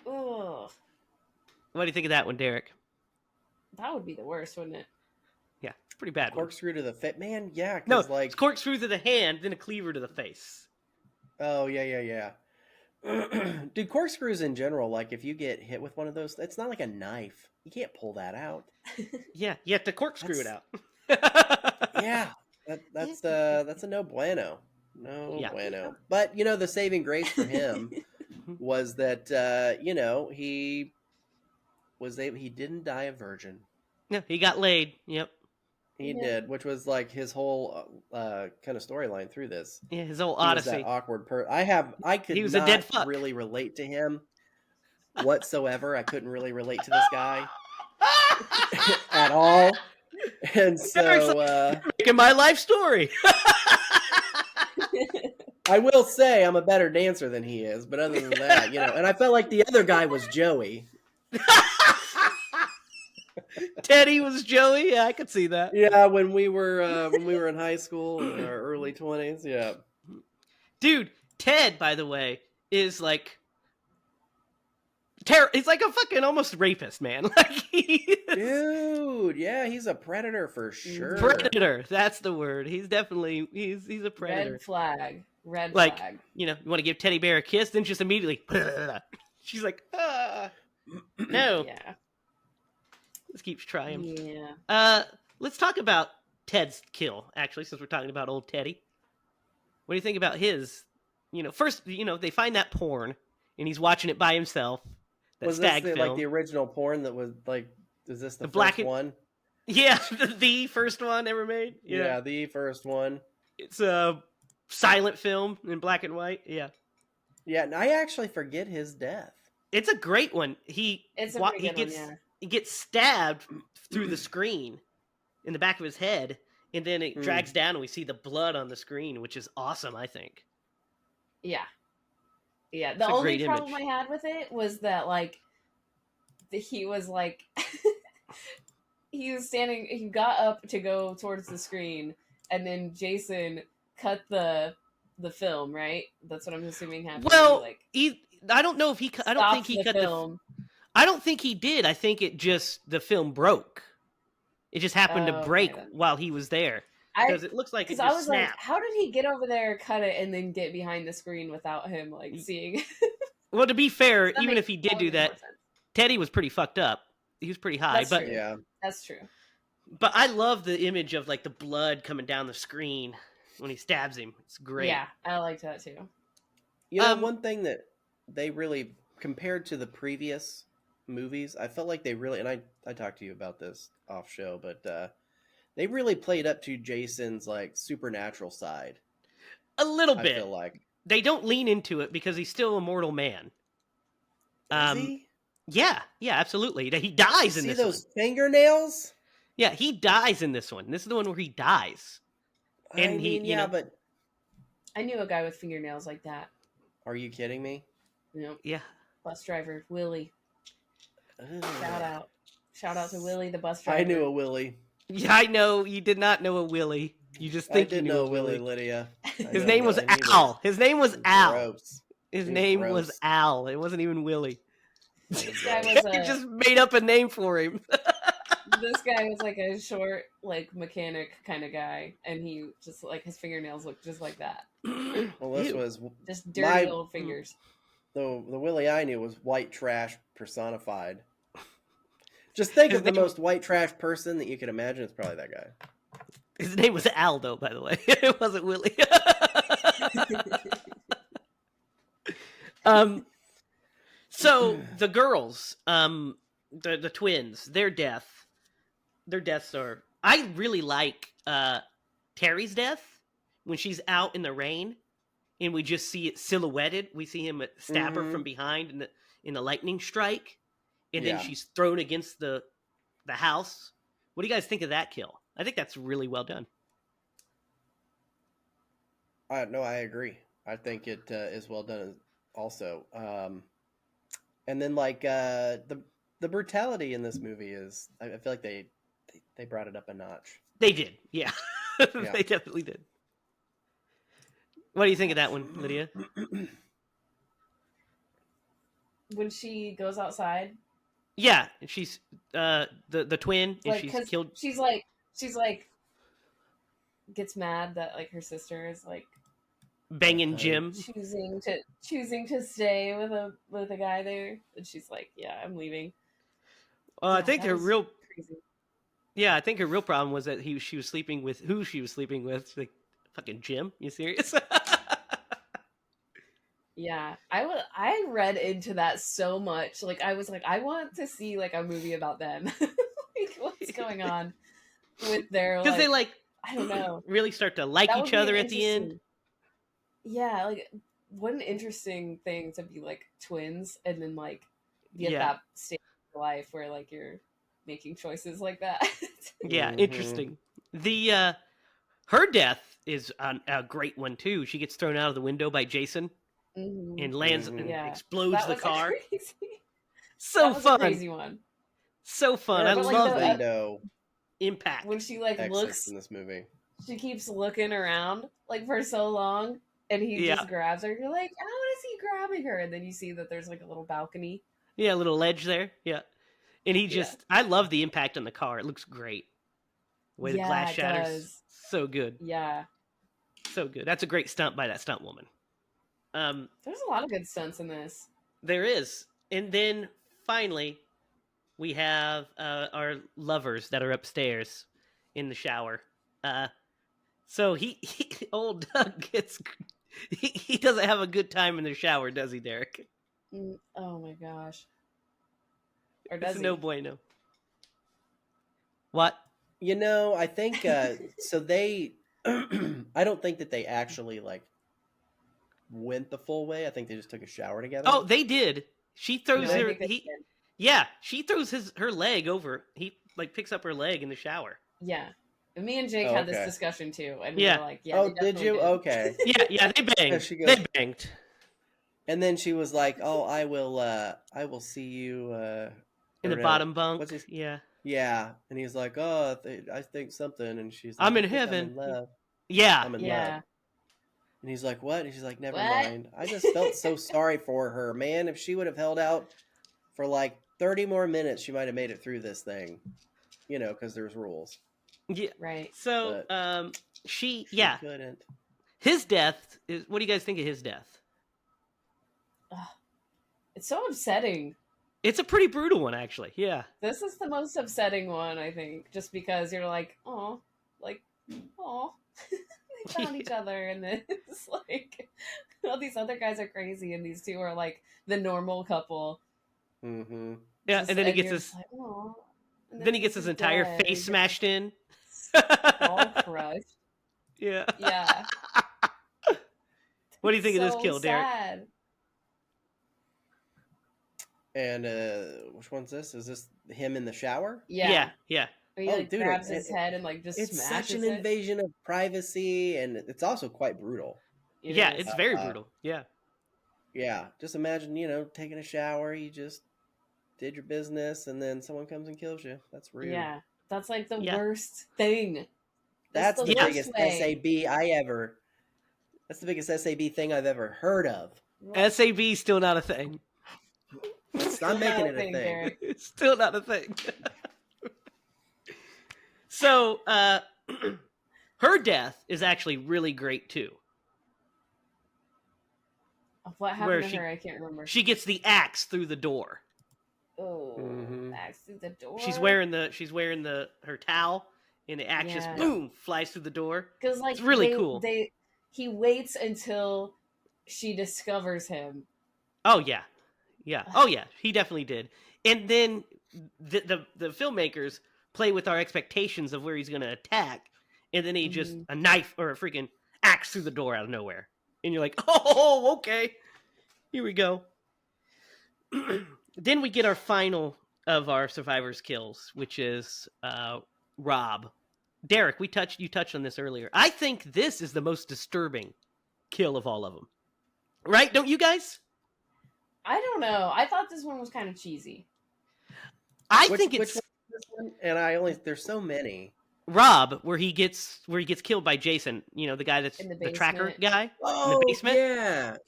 Oh, What do you think of that one, Derek? that would be the worst, wouldn't it? Yeah, it's a pretty bad one. Corkscrew to the fit, man. Yeah, No, because like it's corkscrew to the hand, then a cleaver to the face. oh yeah. Dude, corkscrews in general, like if you get hit with one of those, it's not like a knife. You can't pull that out. Yeah, you have to corkscrew it out. Yeah, that's a no bueno. No Yeah. bueno. But you know, the saving grace for him was that he didn't die a virgin. Yeah, he got laid. Yep. He Yeah. did, which was like his whole kind of storyline through this. Yeah, his whole He was odyssey. that awkward I could He was a not dead fuck. really relate to him whatsoever. I couldn't really relate to this guy at all. And so Making my life story. I will say I'm a better dancer than he is, but other than that, and I felt like the other guy was Joey. Teddy was Joey. Yeah, I could see that. Yeah, when we were in high school in our early 20s, yeah. Dude, Ted, by the way, is like he's like a fucking almost rapist, man. Like he is Dude, yeah, he's a predator for sure. predator. That's the word. He's definitely he's a predator. Red flag. Red Like, flag. you want to give Teddy Bear a kiss, then just immediately she's like, no. Yeah. Just keeps trying. Yeah. Let's talk about Ted's kill, actually, since we're talking about old Teddy. What do you think about his? First, they find that porn, and he's watching it by himself. That Was stag this film. like the original porn that was like? Is this the black first and- one? Yeah, the first one ever made. Yeah, the first one. It's a silent film in black and white. Yeah. Yeah, and I actually forget his death. It's a great one. It's a pretty good one, He gets stabbed through the screen in the back of his head, and then it drags down, and we see the blood on the screen, which is awesome, I think. Yeah. Yeah. It's The a only great problem image. I had with it was that, like, he was like, he was standing, he got up to go towards the screen, and then Jason cut the film, right? That's what I'm assuming happened. Well, like, I don't know if he. I don't think he stopped cut the the. film. I don't think he did. I think the film broke. It just happened to Oh, break okay, then. while he was there because it looks like it Because just I was snapped. like, how did he get over there, cut it, and then get behind the screen without him like seeing? Well, to be fair, That even makes if he did all do the more that, sense. Teddy was pretty fucked up. He was pretty high, That's but true. Yeah. That's true. but I love the image of like the blood coming down the screen when he stabs him. It's great. Yeah, I liked that too. One thing that they really compared to the previous movies, I felt like they really, and I talked to you about this off show, but they really played up to Jason's like supernatural side. A little I bit. feel like. They don't lean into it because he's still a mortal man. Is he? Yeah, absolutely. He dies in See this those one. fingernails? Yeah, he dies in this one. This is the one where he dies. And I he- mean, you know- but I knew a guy with fingernails like that. are you kidding me? You know, Yeah. bus driver Willie. Ugh. Shout out to Willie, the bus driver. I knew a Willie. Yeah, I know. You did not know a Willie. You just I think you did knew know a Willie. Lydia. His name was Al. His name was Al. Gross. His He was name gross. was Al. It wasn't even Willie. This guy He was a just made up a name for him. this guy was like a short, like mechanic kind of guy, and he just like his fingernails looked just like that. Well, this Ew. was Just dirty my old fingers. the Willie I knew was white trash personified. Just think His of the name- most white trash person that you could imagine. It's probably that guy. His name was Aldo, by the way. It wasn't Willie. So the girls, the twins, their deaths are. I really like Terry's death when she's out in the rain, and we just see it silhouetted. We see him stab her from behind in the lightning strike, and then Yeah. she's thrown against the house. What do you guys think of that kill? I think that's really well done. No, I agree. I think it is well done also. And then like the brutality in this movie is, I feel like they brought it up a notch. They did, yeah. Yeah. They definitely did. What do you think of that one, Lydia? When she goes outside, Yeah, and she's the twin, and like, she's 'cause killed. she's like gets mad that like her sister is like Banging Jim. choosing to stay with a guy there, and she's like, yeah, I'm leaving. I Yeah, think that her was real, crazy. yeah, I think her real problem was that she was sleeping with who she was sleeping with. She's like, fucking Jim, you serious? Yeah, I read into that so much. Like, I was like, I want to see like a movie about them. Like, what's going on with their Because they like I don't know. really start to like That would each be other an at the end. interesting- Yeah, like what an interesting thing to be like twins and then like be at Yeah. that stage of life where like you're making choices like that. Yeah, Mhm. interesting. The her death is a great one too. She gets thrown out of the window by Jason Mhm. and lands Mhm. and Yeah. explodes That the was a car. crazy. So That was a fun, crazy one. so fun. There I are But, like, love the- the window impact. When she like exits looks, in this movie. she keeps looking around like for so long, and he Yeah. just grabs her. You're like, how is he grabbing her? And then you see that there's like a little balcony. Yeah, a little ledge there. Yeah, and he Yeah. just, I love the impact on the car. It looks great. The way the Yeah, glass it shatters, does. so good, Yeah, so good. That's a great stunt by that stunt woman. there's a lot of good stunts in this. There is, and then finally, we have our lovers that are upstairs in the shower. So he old Doug gets he doesn't have a good time in the shower, does he, Derek? Oh my gosh. Or It's does he? no bueno. What? You know, I think so. They, I don't think that they actually like went the full way. I think they just took a shower together. Oh, they did. She throws No, I her. think they did. Yeah, she throws her leg over. He like picks up her leg in the shower. Yeah. And me and Jake Oh, had this okay. discussion too, and Yeah. we were like, yeah. Oh, they did definitely you? Okay. Yeah, they banged. she goes- They banged. And then she was like, "Oh, I will see you In the or, bottom bunk. what's his- Yeah. Yeah." And he's like, "Oh, I think something." And she's like, I'm in "I think heaven." I'm in love. Yeah. I'm in Yeah. love." And he's like, "What?" And she's like, "Never What? mind." I just felt so sorry for her, man. If she would have held out for like 30 more minutes, she might have made it through this thing. You know, because there's rules. Yeah. Right. So, But- she She yeah. couldn't. His death is. What do you guys think of his death? It's so upsetting. It's a pretty brutal one, actually. Yeah. This is the most upsetting one, I think, just because you're like, oh, they found each other, and then it's like, all these other guys are crazy, and these two are like the normal couple. Mm-hmm. Yeah, Just- and then he gets you're his. just like, "Aw." And Then he he's gets his just entire dead. face He's smashed in. all crushed. Yeah. Yeah. What do you think of this So kill, Derek? sad. And which one's this? Is this him in the shower? Yeah. Yeah. He Oh, like dude, grabs it- his head and like just It's smashes such an it. invasion of privacy, and it's also quite brutal. It Yeah, is. it's very Uh, brutal. Yeah. Yeah, just imagine, taking a shower, you just did your business, and then someone comes and kills you. That's rude. Yeah. That's like the Yeah. worst thing. That's the worst biggest way. SAB That's the biggest SAB thing I've ever heard of. SAB still not a thing. I'm making it a Thing, thing. Derek. It's still not a thing. So, her death is actually really great too. What Where happened to her? I can't remember. she gets the axe through the door. Oh, Mhm. axe through the door. She's wearing her towel, and the axe just boom flies through the door. Because like It's really cool. He waits until she discovers him. Oh yeah, yeah. Oh yeah, he definitely did. And then the filmmakers play with our expectations of where he's going to attack, and then he just a knife or a freaking axe through the door out of nowhere, and you're like, oh, okay, here we go. Then we get our final of our survivors' kills, which is Rob. Derek, you touched on this earlier. I think this is the most disturbing kill of all of them. Right? Don't you guys? I don't know. I thought this one was kind of cheesy. I think it's which one is this one? And there's so many. Rob, where he gets killed by Jason. You know, the guy that's In the the tracker basement. guy in Oh, the basement.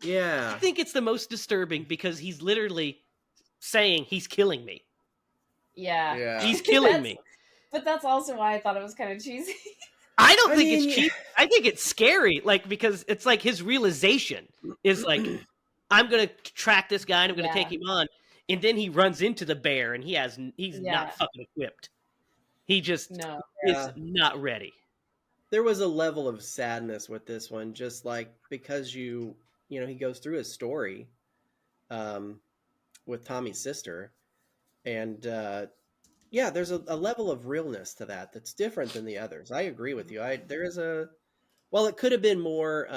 yeah. I think it's the most disturbing because he's literally saying he's killing me. Yeah. He's killing me. But that's also why I thought it was kind of cheesy. I don't think it's cheap. I think it's scary, like, because it's like his realization is like, I'm gonna track this guy and I'm gonna take him on, and then he runs into the bear and he's not fucking equipped. He just is not ready. There was a level of sadness with this one, just like because he goes through his story, with Tommy's sister, and there's a level of realness to that's different than the others. I agree with you. It could have been more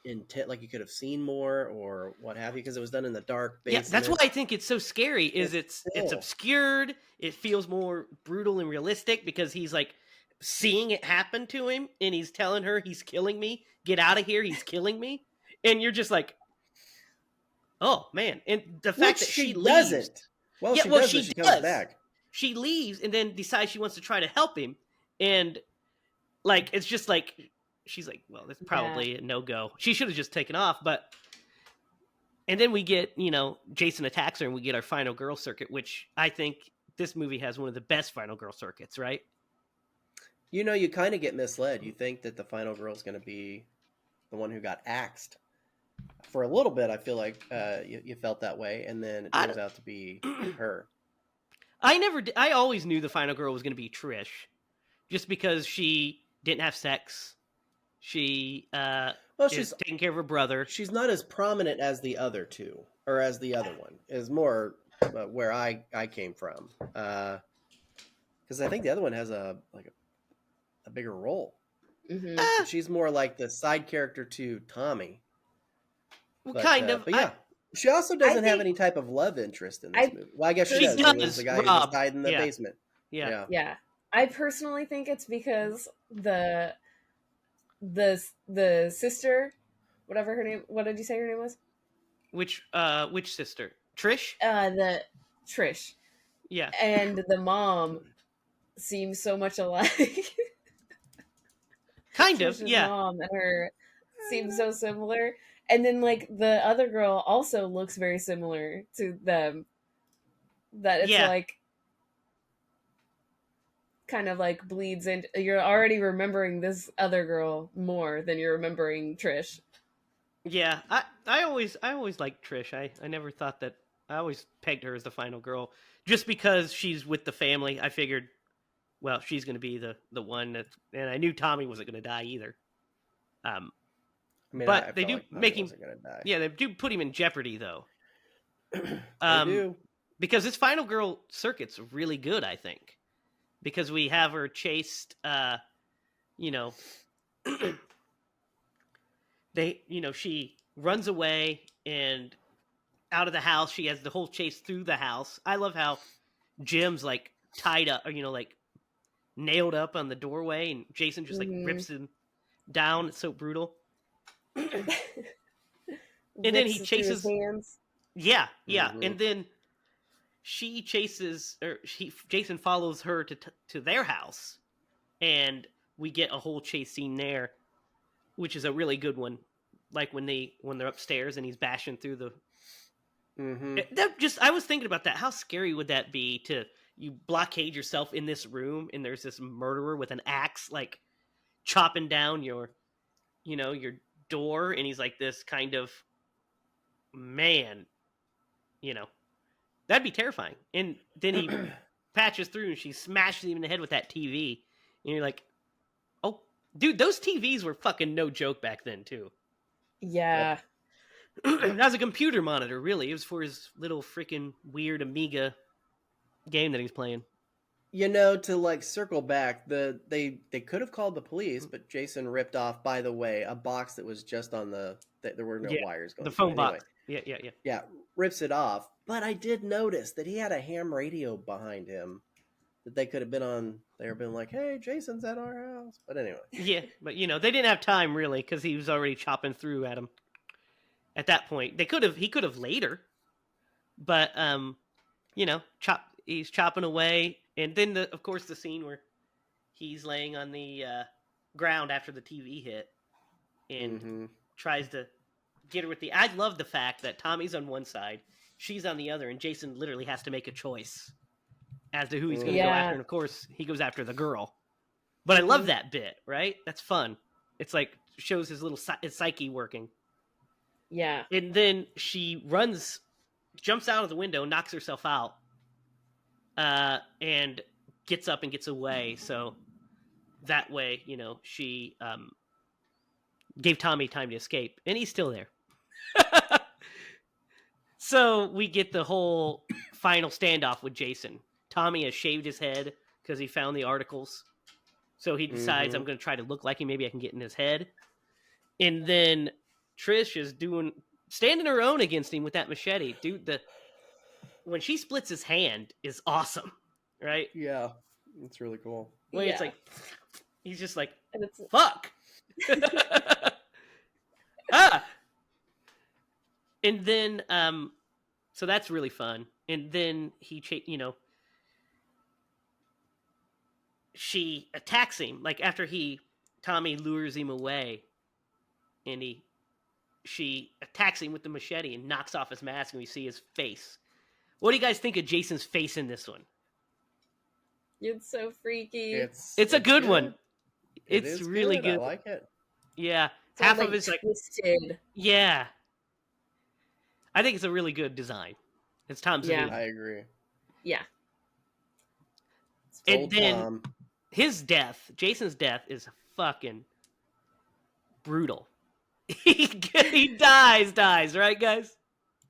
intent, like you could have seen more or what have you, because it was done in the dark basement. Yeah, that's why I think it's so scary. Is it's obscured. It feels more brutal and realistic because he's like seeing it happen to him, and he's telling her he's killing me. Get out of here! He's killing me, and you're just like, oh man! And the fact that she doesn't. Well, she does. Comes back. She leaves and then decides she wants to try to help him, and like it's just like she's like, well, that's probably a no-go. She should have just taken off, and then we get, Jason attacks her and we get our final girl circuit, which I think this movie has one of the best final girl circuits, right? You kind of get misled. You think that the final girl is going to be the one who got axed. For a little bit, I feel like you felt that way, and then it turns out to be her. I always knew the final girl was going to be Trish, just because she didn't have sex. She she's taking care of her brother. She's not as prominent as the other two, or as the other one. Is more where I came from, because I think the other one has a bigger role. Mm-hmm. She's more like the side character to Tommy. Well, kind of. But yeah. She also doesn't have any type of love interest in this movie. Well, I guess she does. There's the guy who just died in the basement. Yeah. I personally think it's because the sister, whatever her name, what did you say her name was? Which sister? Trish? The Trish. Yeah. And the mom seems so much alike. Kind of, Trish's yeah. mom and her seem so similar. And then, like, the other girl also looks very similar to them. That it's, like, kind of, like, bleeds into... You're already remembering this other girl more than you're remembering Trish. Yeah, I always liked Trish. I never thought that... I always pegged her as the final girl. Just because she's with the family, I figured, well, she's going to be the one that... And I knew Tommy wasn't going to die either. But they do make him. Yeah, they do put him in jeopardy, though. They do, because this final girl circuit's really good, I think, because we have her chased. She runs away and out of the house. She has the whole chase through the house. I love how Jim's like tied up, or like nailed up on the doorway, and Jason just like rips him down. It's so brutal. And then he chases. Yeah, and then she chases, Jason follows her to their house, and we get a whole chase scene there, which is a really good one. Like when they're upstairs and he's bashing through the. I was thinking about that. How scary would that be to you blockade yourself in this room, and there's this murderer with an axe, like chopping down your your door, and he's like this kind of man, you know, that'd be terrifying. And then he patches through, and she smashes him in the head with that TV, and you're like, oh, dude, those TVs were fucking no joke back then too. Yeah. That was a computer monitor, really. It was for his little freaking weird Amiga game that he's playing. To like circle back, they could have called the police, but Jason ripped off, by the way, a box that was just on there were no wires going. The phone anyway, box. Yeah. Yeah, rips it off. But I did notice that he had a ham radio behind him that they could have been on. They were been like, "Hey, Jason's at our house." But anyway. Yeah, but they didn't have time really because he was already chopping through at him. At that point, he could have later, but he's chopping away, and then of course the scene where he's laying on the ground after the TV hit, and tries to get her with the. I love the fact that Tommy's on one side, she's on the other, and Jason literally has to make a choice as to who he's going to go after, and of course he goes after the girl. But I love that bit, right? That's fun. It's like shows his little his psyche working. Yeah. And then she jumps out of the window, knocks herself out, and gets up and gets away. So that way, she gave Tommy time to escape, and he's still there. So we get the whole final standoff with Jason. Tommy has shaved his head because he found the articles. So he decides, I'm going to try to look like him. Maybe I can get in his head. And then Trish is standing her own against him with that machete. Dude, when she splits his hand is awesome, right? Yeah, it's really cool. It's like, he's just like, And it's fuck. Ah! And then, so that's really fun. And then she attacks him, like after Tommy lures him away, and she attacks him with the machete and knocks off his mask, and we see his face. What do you guys think of Jason's face in this one? It's so freaky. It's a good one. It's really good. I like it. Yeah. It's Half all, of it's like twisted. Yeah. I think it's a really good design. It's Tom Savini. I agree. Yeah. And then Jason's death is fucking brutal. He dies, right, guys?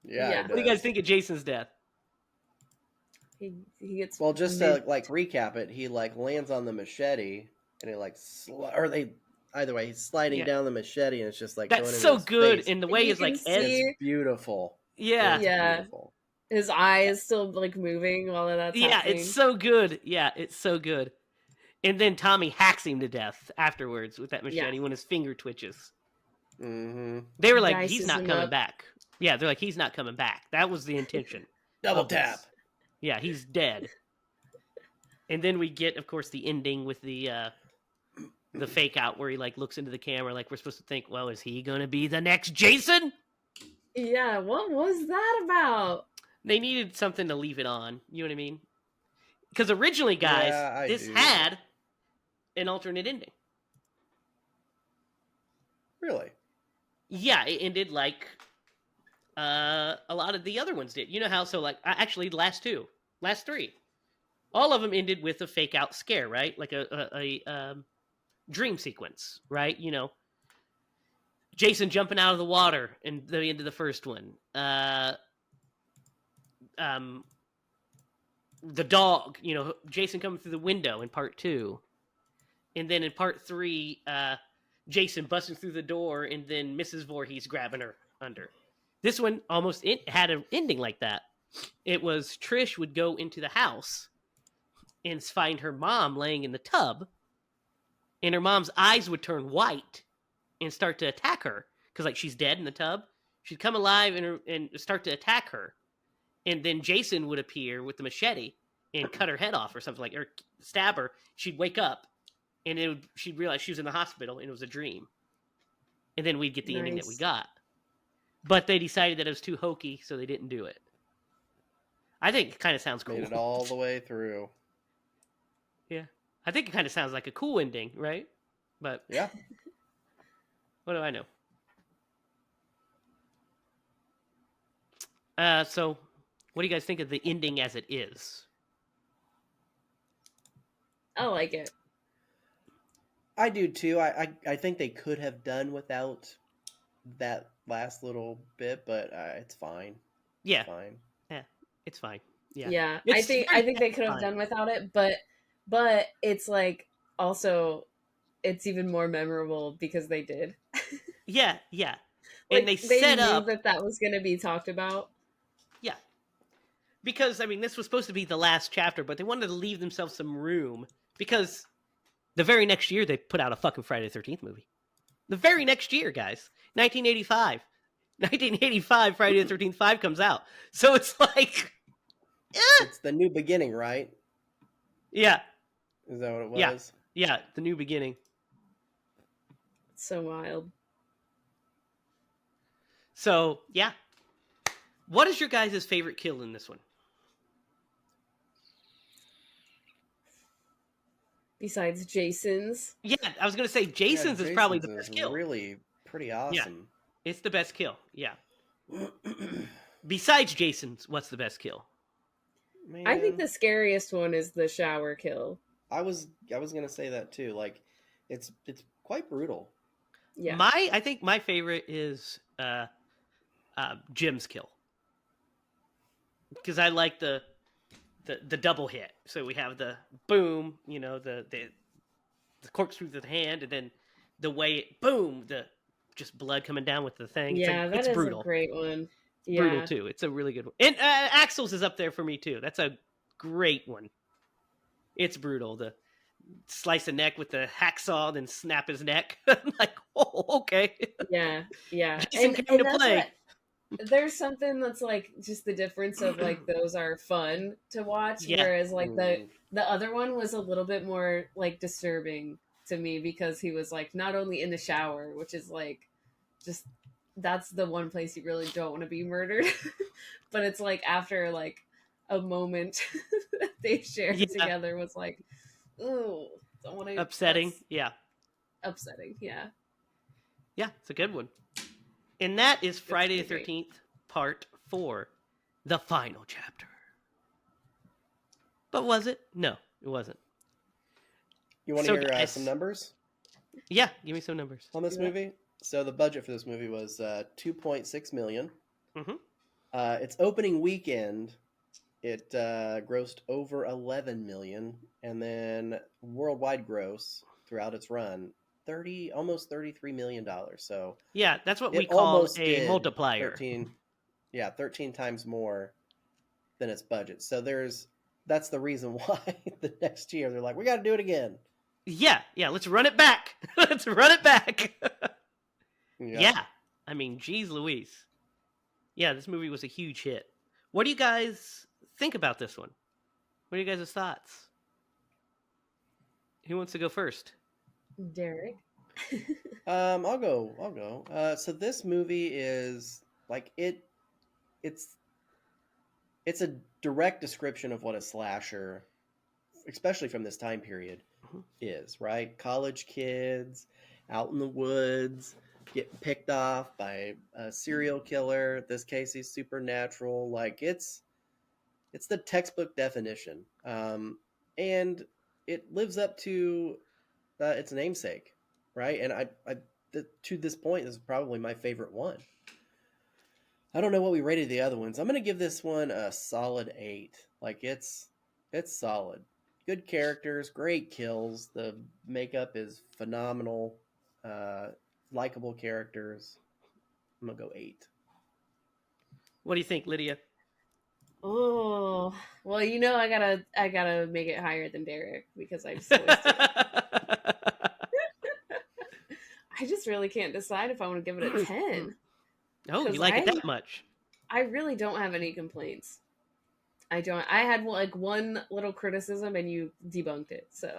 Yeah. What do you guys think of Jason's death? He gets just to like recap it, he like lands on the machete, and he like either way he's sliding down the machete, and it's just like that's so good in the way he's like it's beautiful. Yeah. Beautiful. His eye is still like moving while that's happening. It's so good. Yeah, it's so good. And then Tommy hacks him to death afterwards with that machete when his finger twitches. Mm-hmm. They were like, he's not coming back. Yeah, they're like, he's not coming back. That was the intention. Double tap. Yeah, he's dead. And then we get, of course, the ending with the fake out where he like looks into the camera, like we're supposed to think, well, is he going to be the next Jason? Yeah, what was that about? They needed something to leave it on. You know what I mean? Because originally, guys, this had an alternate ending. Really? Yeah, it ended like a lot of the other ones did. You know how? So, like, actually, the last three, all of them ended with a fake out scare, right? Like a dream sequence, right? Jason jumping out of the water in the end of the first one. The dog, Jason coming through the window in part 2. And then in part 3, Jason busting through the door, and then Mrs. Voorhees grabbing her under. This one almost had an ending like that. It was Trish would go into the house and find her mom laying in the tub, and her mom's eyes would turn white and start to attack her because like she's dead in the tub. She'd come alive and start to attack her, and then Jason would appear with the machete and cut her head off or something, like, or stab her. She'd wake up, and she'd realize she was in the hospital and it was a dream, and then we'd get the ending that we got. But they decided that it was too hokey, so they didn't do it. I think it kind of sounds Made cool. it all the way through. Yeah. I think it kind of sounds like a cool ending, right? But Yeah. what do I know? So what do you guys think of the ending as it is? I like it. I do too. I think they could have done without that last little bit, but it's fine. Yeah. It's fine. Yeah. It's fine. Yeah. Yeah, I It's think very they could have satisfying. done without it, but it's like also it's even more memorable because they did. Yeah, yeah. And Like they they set knew up, that that was going to be talked about. yeah, because I mean, this was supposed to be the last chapter, but they wanted to leave themselves some room because the very next year they put out a fucking Friday the 13th movie. The very next year, guys, 1985. 1985, Friday the 13th 5 comes out. So it's like, It's the new beginning, right? yeah, Is that what it yeah, was? yeah, the new beginning. It's so wild. So, yeah. What is your guys' favorite kill in this one? Besides Jason's. Yeah, I was going to say Jason's is probably the Jason's best kill. really pretty Yeah, awesome. it's the best kill. Yeah. Besides Jason's, what's the best kill? Man, I think the scariest one is the shower kill. I was gonna say that too. Like, it's quite brutal. Yeah. I think my favorite is Jim's kill because I like the double hit. So we have the boom, you know, the corkscrew to the hand, and then the way it boom, the just blood coming down with the thing. Yeah, it's that is brutal. a great one. Yeah. Brutal too. It's a really good one. And Axel's is up there for me too. That's a great one. It's brutal. The slice a neck with the hacksaw, then snap his neck. I'm like, oh, okay. Yeah, yeah. Jason came to that's play. there's something that's like just the difference of like those are fun to watch, Yeah. whereas like the other one was a little bit more like disturbing to me because he was like not only in the shower, which is like just that's the one place you really don't want to be murdered, but it's like after like a moment that they shared together was like, ooh, don't want to. Upsetting. Yeah. Upsetting. Yeah. Yeah, it's a good one. And that is Friday the 13th, Part 4, the final chapter. But was it? No, it wasn't. You want to hear some numbers? Yeah, give me some numbers. On this movie? So the budget for this movie was $2.6 million. Mm-hmm. Its opening weekend, it grossed over $11 million. And then worldwide gross throughout its run, almost $33 million. So yeah, that's what we call a multiplier. 13 times more than its budget. So that's the reason why the next year they're like, we got to do it again. Yeah, let's run it back. Let's run it back. Yeah. I mean, geez Louise. Yeah, this movie was a huge hit. What do you guys think about this one? What are you guys' thoughts? Who wants to go first? Derek. I'll go. So this movie is like it's a direct description of what a slasher, especially from this time period, is, right? College kids out in the woods getting picked off by a serial killer. In this case, he's supernatural. Like it's the textbook definition, and it lives up to its namesake, right? And I to this point, this is probably my favorite one. I don't know what we rated the other ones. I'm gonna give this one a solid 8. Like it's solid. Good characters, great kills. The makeup is phenomenal. Likable characters. I'm gonna go 8. What do you think, Lydia? Oh, well, you know, I gotta make it higher than Derek because I just always do. I just really can't decide if I want to give it a 10. Oh, you like it that much? I really don't have any complaints. I don't. I had like one little criticism, and you debunked it. So,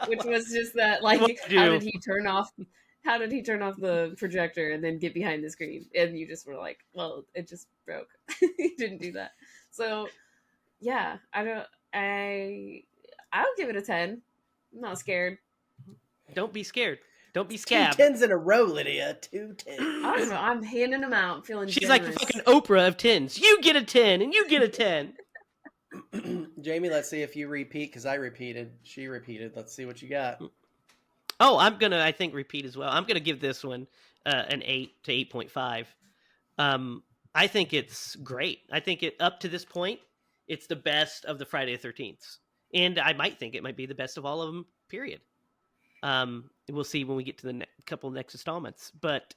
which was just that, like, how did he turn off how did he turn off the projector and then get behind the screen? And you just were like, well, it just broke. He didn't do that. So yeah, I'll give it a 10. I'm not scared. Don't be scared. Don't be Two scabbed. 10s in a row, Lydia. 2 10s. I don't know. I'm handing them out, feeling She's generous. like the fucking Oprah of 10s. You get a 10 and you get a 10. Jamie, let's see if you repeat, because I repeated. She repeated. Let's see what you got. Oh, I'm going to, I think, repeat as well. I'm going to give this one an 8 to 8.5. I think it's great. I think it up to this point, it's the best of the Friday the 13th. And I might think it might be the best of all of them, period. We'll see when we get to the couple next installments. But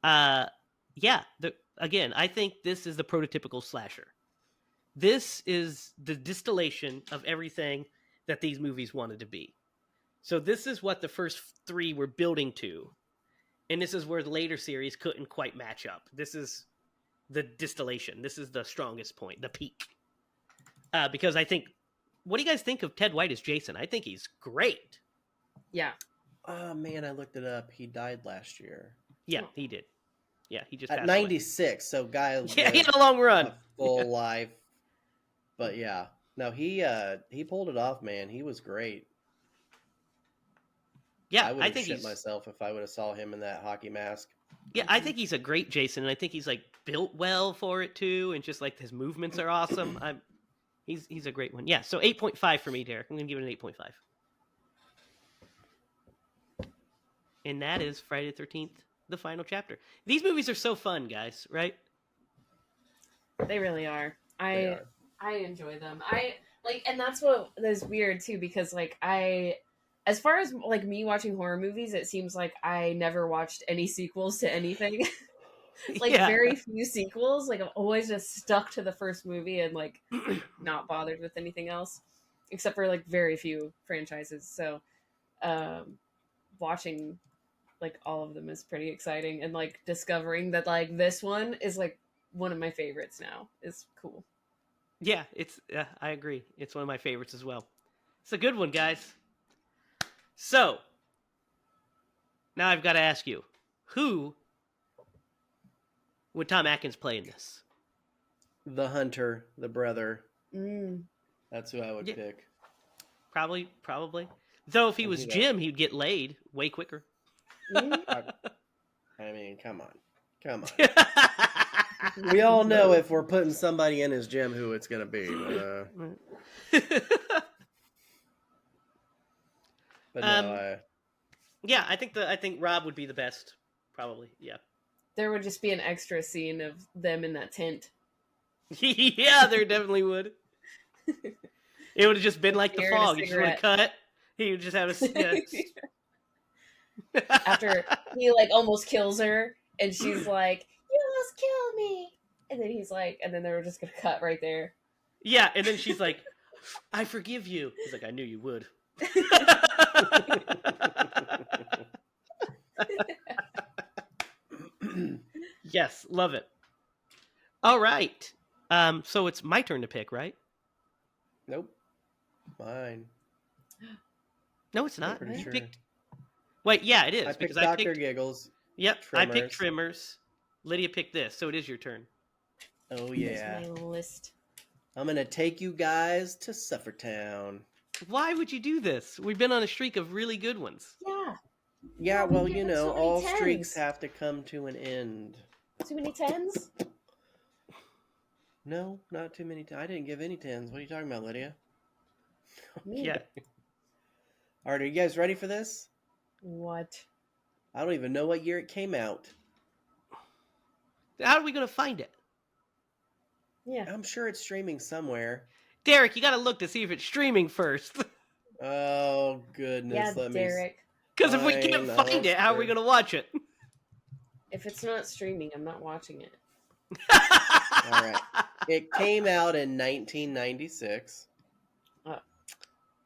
yeah, again, I think this is the prototypical slasher. This is the distillation of everything that these movies wanted to be. So this is what the first 3 were building to. And this is where the later series couldn't quite match up. This is the distillation. This is the strongest point, the peak. Because I think, what do you guys think of Ted White as Jason? I think he's great. Yeah. Oh, man, I looked it up. He died last year. Yeah, he did. Yeah, he just At passed 96, so guy away. Yeah, he had a long run. A full life. But yeah, no, he pulled it off, man. He was great. Yeah, I would I have think shit he's myself if I would have saw him in that hockey mask. Yeah, I think he's a great Jason, and I think he's like built well for it too, and just like his movements are awesome. He's a great one. Yeah, so 8.5 for me, Derek. I'm gonna give it an 8.5. And that is Friday the 13th, the final chapter. These movies are so fun, guys, right? They really are. They are. I enjoy them. I like, and that's what is weird too, because like as far as like me watching horror movies, it seems like I never watched any sequels to anything. Like Yeah. very few sequels. Like I've always just stuck to the first movie and like not bothered with anything else, except for like very few franchises. So, watching like all of them is pretty exciting, and like discovering that like this one is like one of my favorites now is cool. Yeah, I agree. It's one of my favorites as well. It's a good one, guys. So, now I've got to ask you, who would Tom Atkins play in this? The Hunter, the brother. Mm. That's who I would Yeah. pick. Probably. Though if he I'll was do that. Jim, he'd get laid way quicker. Mm. I mean, come on. We all know if we're putting somebody in his gym who it's going to be. But no, Yeah, I think Rob would be the best. Probably, yeah. There would just be an extra scene of them in that tent. Yeah, there definitely would. It would have just been like the Beer and a fog. He just would have cigarette. cut. He would just have a. Yeah. After he like almost kills her, and she's like, "You almost killed me," and then he's like, and then they were just gonna cut right there. Yeah, and then she's like, "I forgive you." He's like, "I knew you would." Yes, love it. All right. So it's my turn to pick, right? nope. Mine. No, it's not. Pretty You sure. picked. Wait, yeah, it is I picked because Dr. Giggles. Yep, I picked Trimmers. Trimmers. Lydia picked this, so it is your turn. Oh, Here's yeah. my list. I'm going to take you guys to Suffertown. Why would you do this? We've been on a streak of really good ones. Yeah, Yeah, we well, give you it know, so many all tens. streaks have to come to an end. too many tens. No, not too many. I didn't give any 10s. What are you talking about, Lydia? Me. Yeah. All right, are you guys ready for this? What? I don't even know what year it came out. How are we going to find it? Yeah. I'm sure it's streaming somewhere. Derek, you got to look to see if it's streaming first. Oh, goodness. Yeah, Let me... Derek. Because if we can't Fine, find it, how are we Oscar. going to watch it? If it's not streaming, I'm not watching it. All right. It came out in 1996.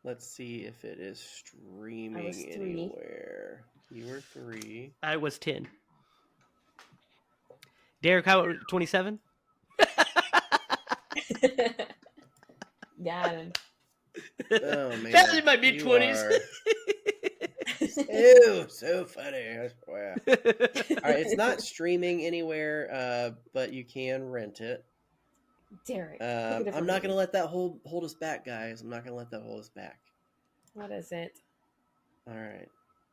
Let's see if it is streaming was 3. anywhere. You were 3. I was 10. Derek, how 27? Got him. Oh, man. That's in my You mid-20s. are So funny. I swear. All right, it's not streaming anywhere, but you can rent it. Derek, I'm not gonna let that hold us back, guys. I'm not gonna let that hold us back. What is it? All right,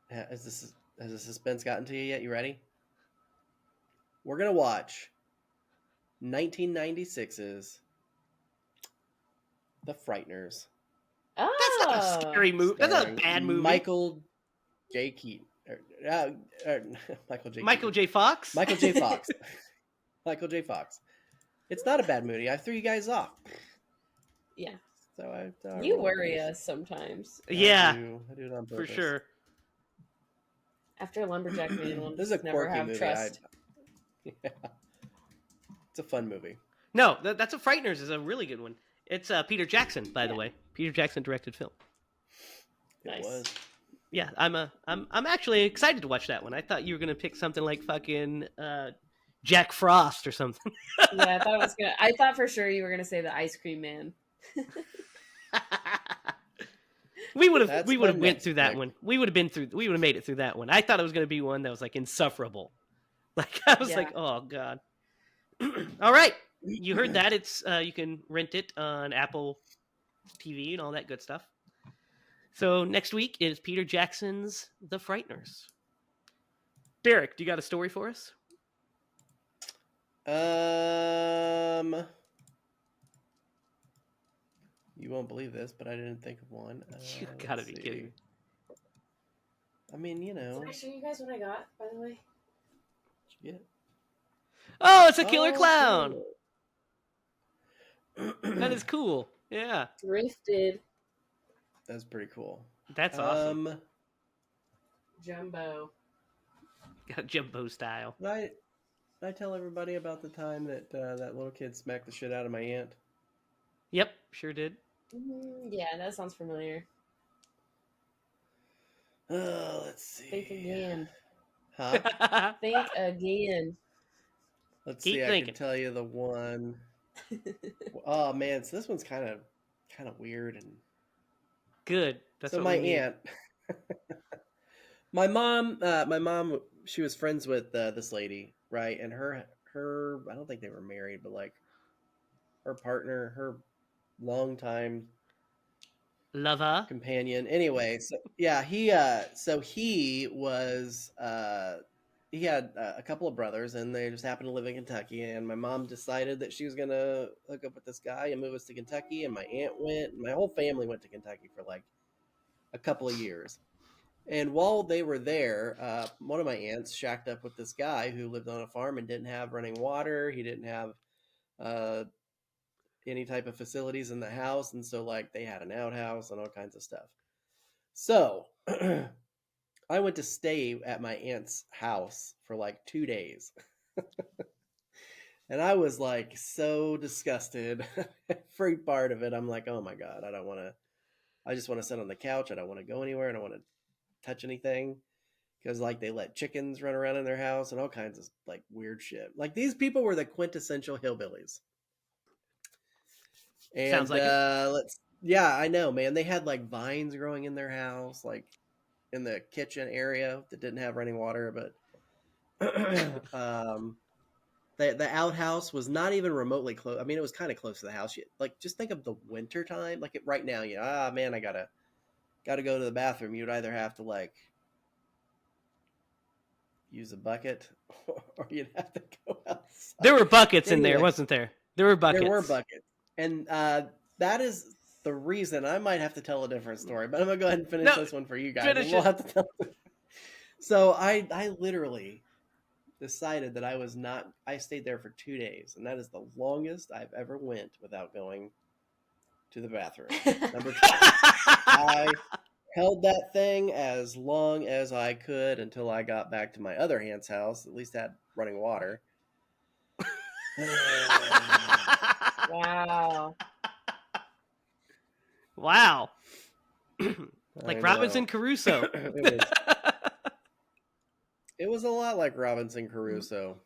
has the suspense gotten to you yet? You ready? We're gonna watch 1996's The Frighteners. That's not a scary movie. That's not a bad movie. Michael J. Keaton. Michael J. Michael Keaton. J. Fox. Michael J. Fox. Michael J. Fox. It's not a bad movie. I threw you guys off. Yeah. So you worry us sometimes. Yeah, I do it on for purpose. sure. After Lumberjack Man, we'll This is a just never quirky have movie. trust. Yeah. It's a fun movie. No, that's a Frighteners is a really good one. It's Peter Jackson, by the way. Peter Jackson directed film. It Nice. was. Yeah, I'm actually excited to watch that one. I thought you were gonna pick something like fucking Jack Frost or something. Yeah, I thought for sure you were gonna say the Ice Cream Man. we would have That's went next through that pick. one. We would have made it through that one. I thought it was gonna be one that was like insufferable. Like I was Yeah. like, oh god. All right, you heard that? It's you can rent it on Apple TV and all that good stuff. So next week is Peter Jackson's The Frighteners. Derek, do you got a story for us? You won't believe this, but I didn't think of one. You gotta let's be see. kidding me. I mean, you know. Did I show you guys what I got, by the way? Yeah. Oh, it's a killer clown. Cool. That is cool. Yeah, Thrifted That's pretty cool. that's awesome. Jumbo. Got Jumbo style. Did I tell everybody about the time that that little kid smacked the shit out of my aunt? Yep, sure did. Yeah, that sounds familiar. Let's see. Think again. Huh? Think again. Let's Keep see. I thinking. can tell you the one. Oh man, so this one's kind of weird and. Good. That's So what my we need. aunt, my mom, she was friends with this lady, right? And her, I don't think they were married, but like her partner, her longtime Lover. companion. Anyway, so yeah, he was, he had a couple of brothers, and they just happened to live in Kentucky. And my mom decided that she was gonna hook up with this guy and move us to Kentucky. And my aunt went, and my whole family went to Kentucky for like a couple of years. And while they were there, one of my aunts shacked up with this guy who lived on a farm and didn't have running water. He didn't have any type of facilities in the house, and so like they had an outhouse and all kinds of stuff. So I went to stay at my aunt's house for like 2 days. And I was like so disgusted. Every part of it, I'm like, oh my God, I just want to sit on the couch. I don't want to go anywhere. I don't want to touch anything. Because like they let chickens run around in their house and all kinds of like weird shit. Like these people were the quintessential hillbillies. And Sounds like it. yeah, I know, man. They had like vines growing in their house, like in the kitchen area that didn't have running water, but the outhouse was not even remotely close. I mean, it was kind of close to the house. Like, just think of the winter time. Like right now, man, I gotta go to the bathroom. You'd either have to like use a bucket, or you'd have to go outside. There were buckets in Anyway. there, wasn't there? There were buckets. There were buckets, and that is the reason. I might have to tell a different story, but I'm gonna go ahead and finish this one for you guys. finish And we'll it. have to tell. So I literally decided that I stayed there for 2 days, and that is the longest I've ever went without going to the bathroom. Number 2. I held that thing as long as I could until I got back to my other aunt's house. At least had running water. Wow. Wow. I Like know. Robinson Crusoe. It was a lot like Robinson Crusoe,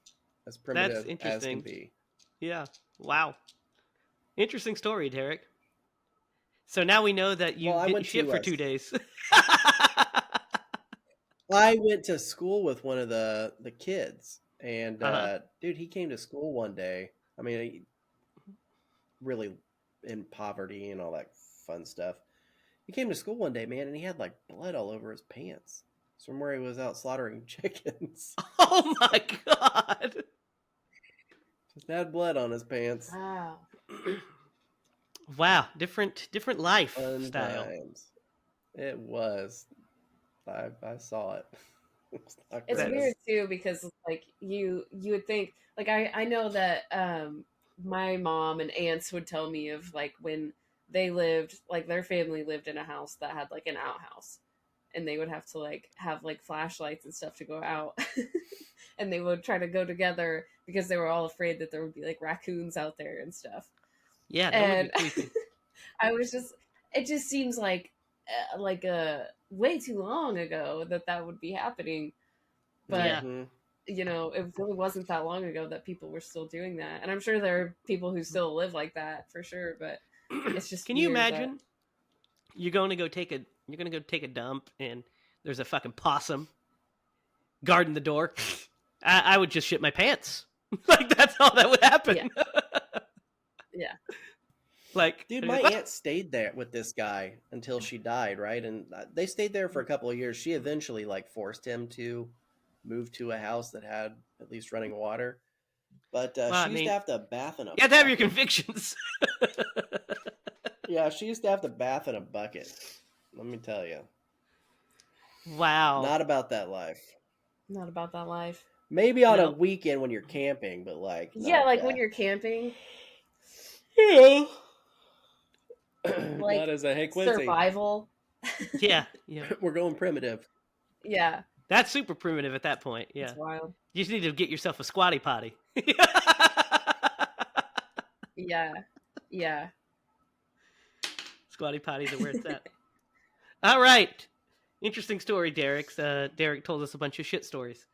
as primitive as interesting. can be. Yeah. Wow. Interesting story, Derek. So now we know that you Well, I didn't went shit to, for 2 days. I went to school with one of the kids, and Uh-huh. dude, he came to school one day. I mean, really in poverty and all that fun stuff. He came to school one day, man, and he had like blood all over his pants. It's from where he was out slaughtering chickens. Oh my god. Just had blood on his pants. Wow. Wow, different Fun lifestyle. times. It was. I saw it. It's not It's That gross. weird too because like you would think like I know that my mom and aunts would tell me of like when they lived like their family lived in a house that had like an outhouse and they would have to like have like flashlights and stuff to go out and they would try to go together because they were all afraid that there would be like raccoons out there and stuff. Yeah, that would be And creepy. I was just it just seems like a way too long ago that that would be happening, but Yeah. Mm-hmm. you know, it really wasn't that long ago that people were still doing that. And I'm sure there are people who still live like that for sure, but it's just Can you weird that imagine you're going to go take a dump and there's a fucking possum guarding the door? I would just shit my pants. Like that's all that would happen. yeah. Like, Dude, my aunt stayed there with this guy until she died, right? And they stayed there for a couple of years. She eventually like forced him to move to a house that had at least running water. But well, I she used to mean, have to bath in a you have to have your bucket. convictions. Yeah, she used to have to bath in a bucket. Let me tell you. Wow. Not about that life. Not about that life. Maybe on a No. weekend when you're camping, but like Yeah, not like when you're camping, yeah. like Not as a hey Quincy. survival. Yeah. Yeah. We're going primitive. Yeah, That's super primitive at that point. Yeah. it's wild. You just need to get yourself a squatty potty. Yeah, yeah. Squatty potties are where it's at. All right. Interesting story, Derek's. Derek told us a bunch of shit stories.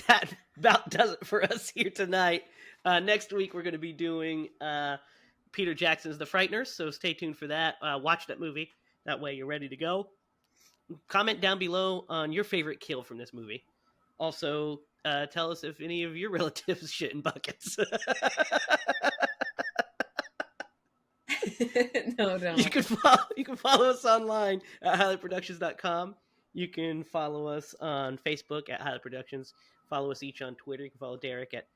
That about does it for us here tonight. Next week, we're going to be doing Peter Jackson's The Frighteners, so stay tuned for that. Watch that movie. That way, you're ready to go. Comment down below on your favorite kill from this movie. Also, tell us if any of your relatives shit in buckets. No, don't. You can follow us online at highlightproductions.com. You can follow us on Facebook at Highlight Productions. Follow us each on Twitter. You can follow Derek at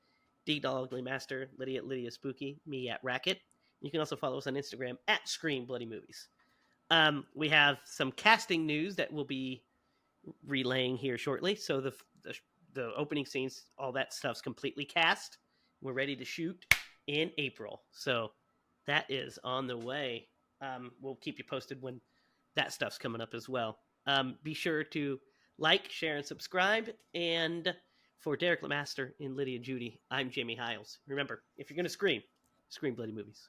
DDoglyMaster, Lydia at Lydia Spooky, me at Racket. You can also follow us on Instagram at Scream Bloody Movies. We have some casting news that we'll be relaying here shortly. So the opening scenes, all that stuff's completely cast. We're ready to shoot in April. So that is on the way. We'll keep you posted when that stuff's coming up as well. Be sure to like, share, and subscribe. And for Derek Lemaster and Lydia Judy, I'm Jamie Hiles. Remember, if you're going to scream, scream bloody movies.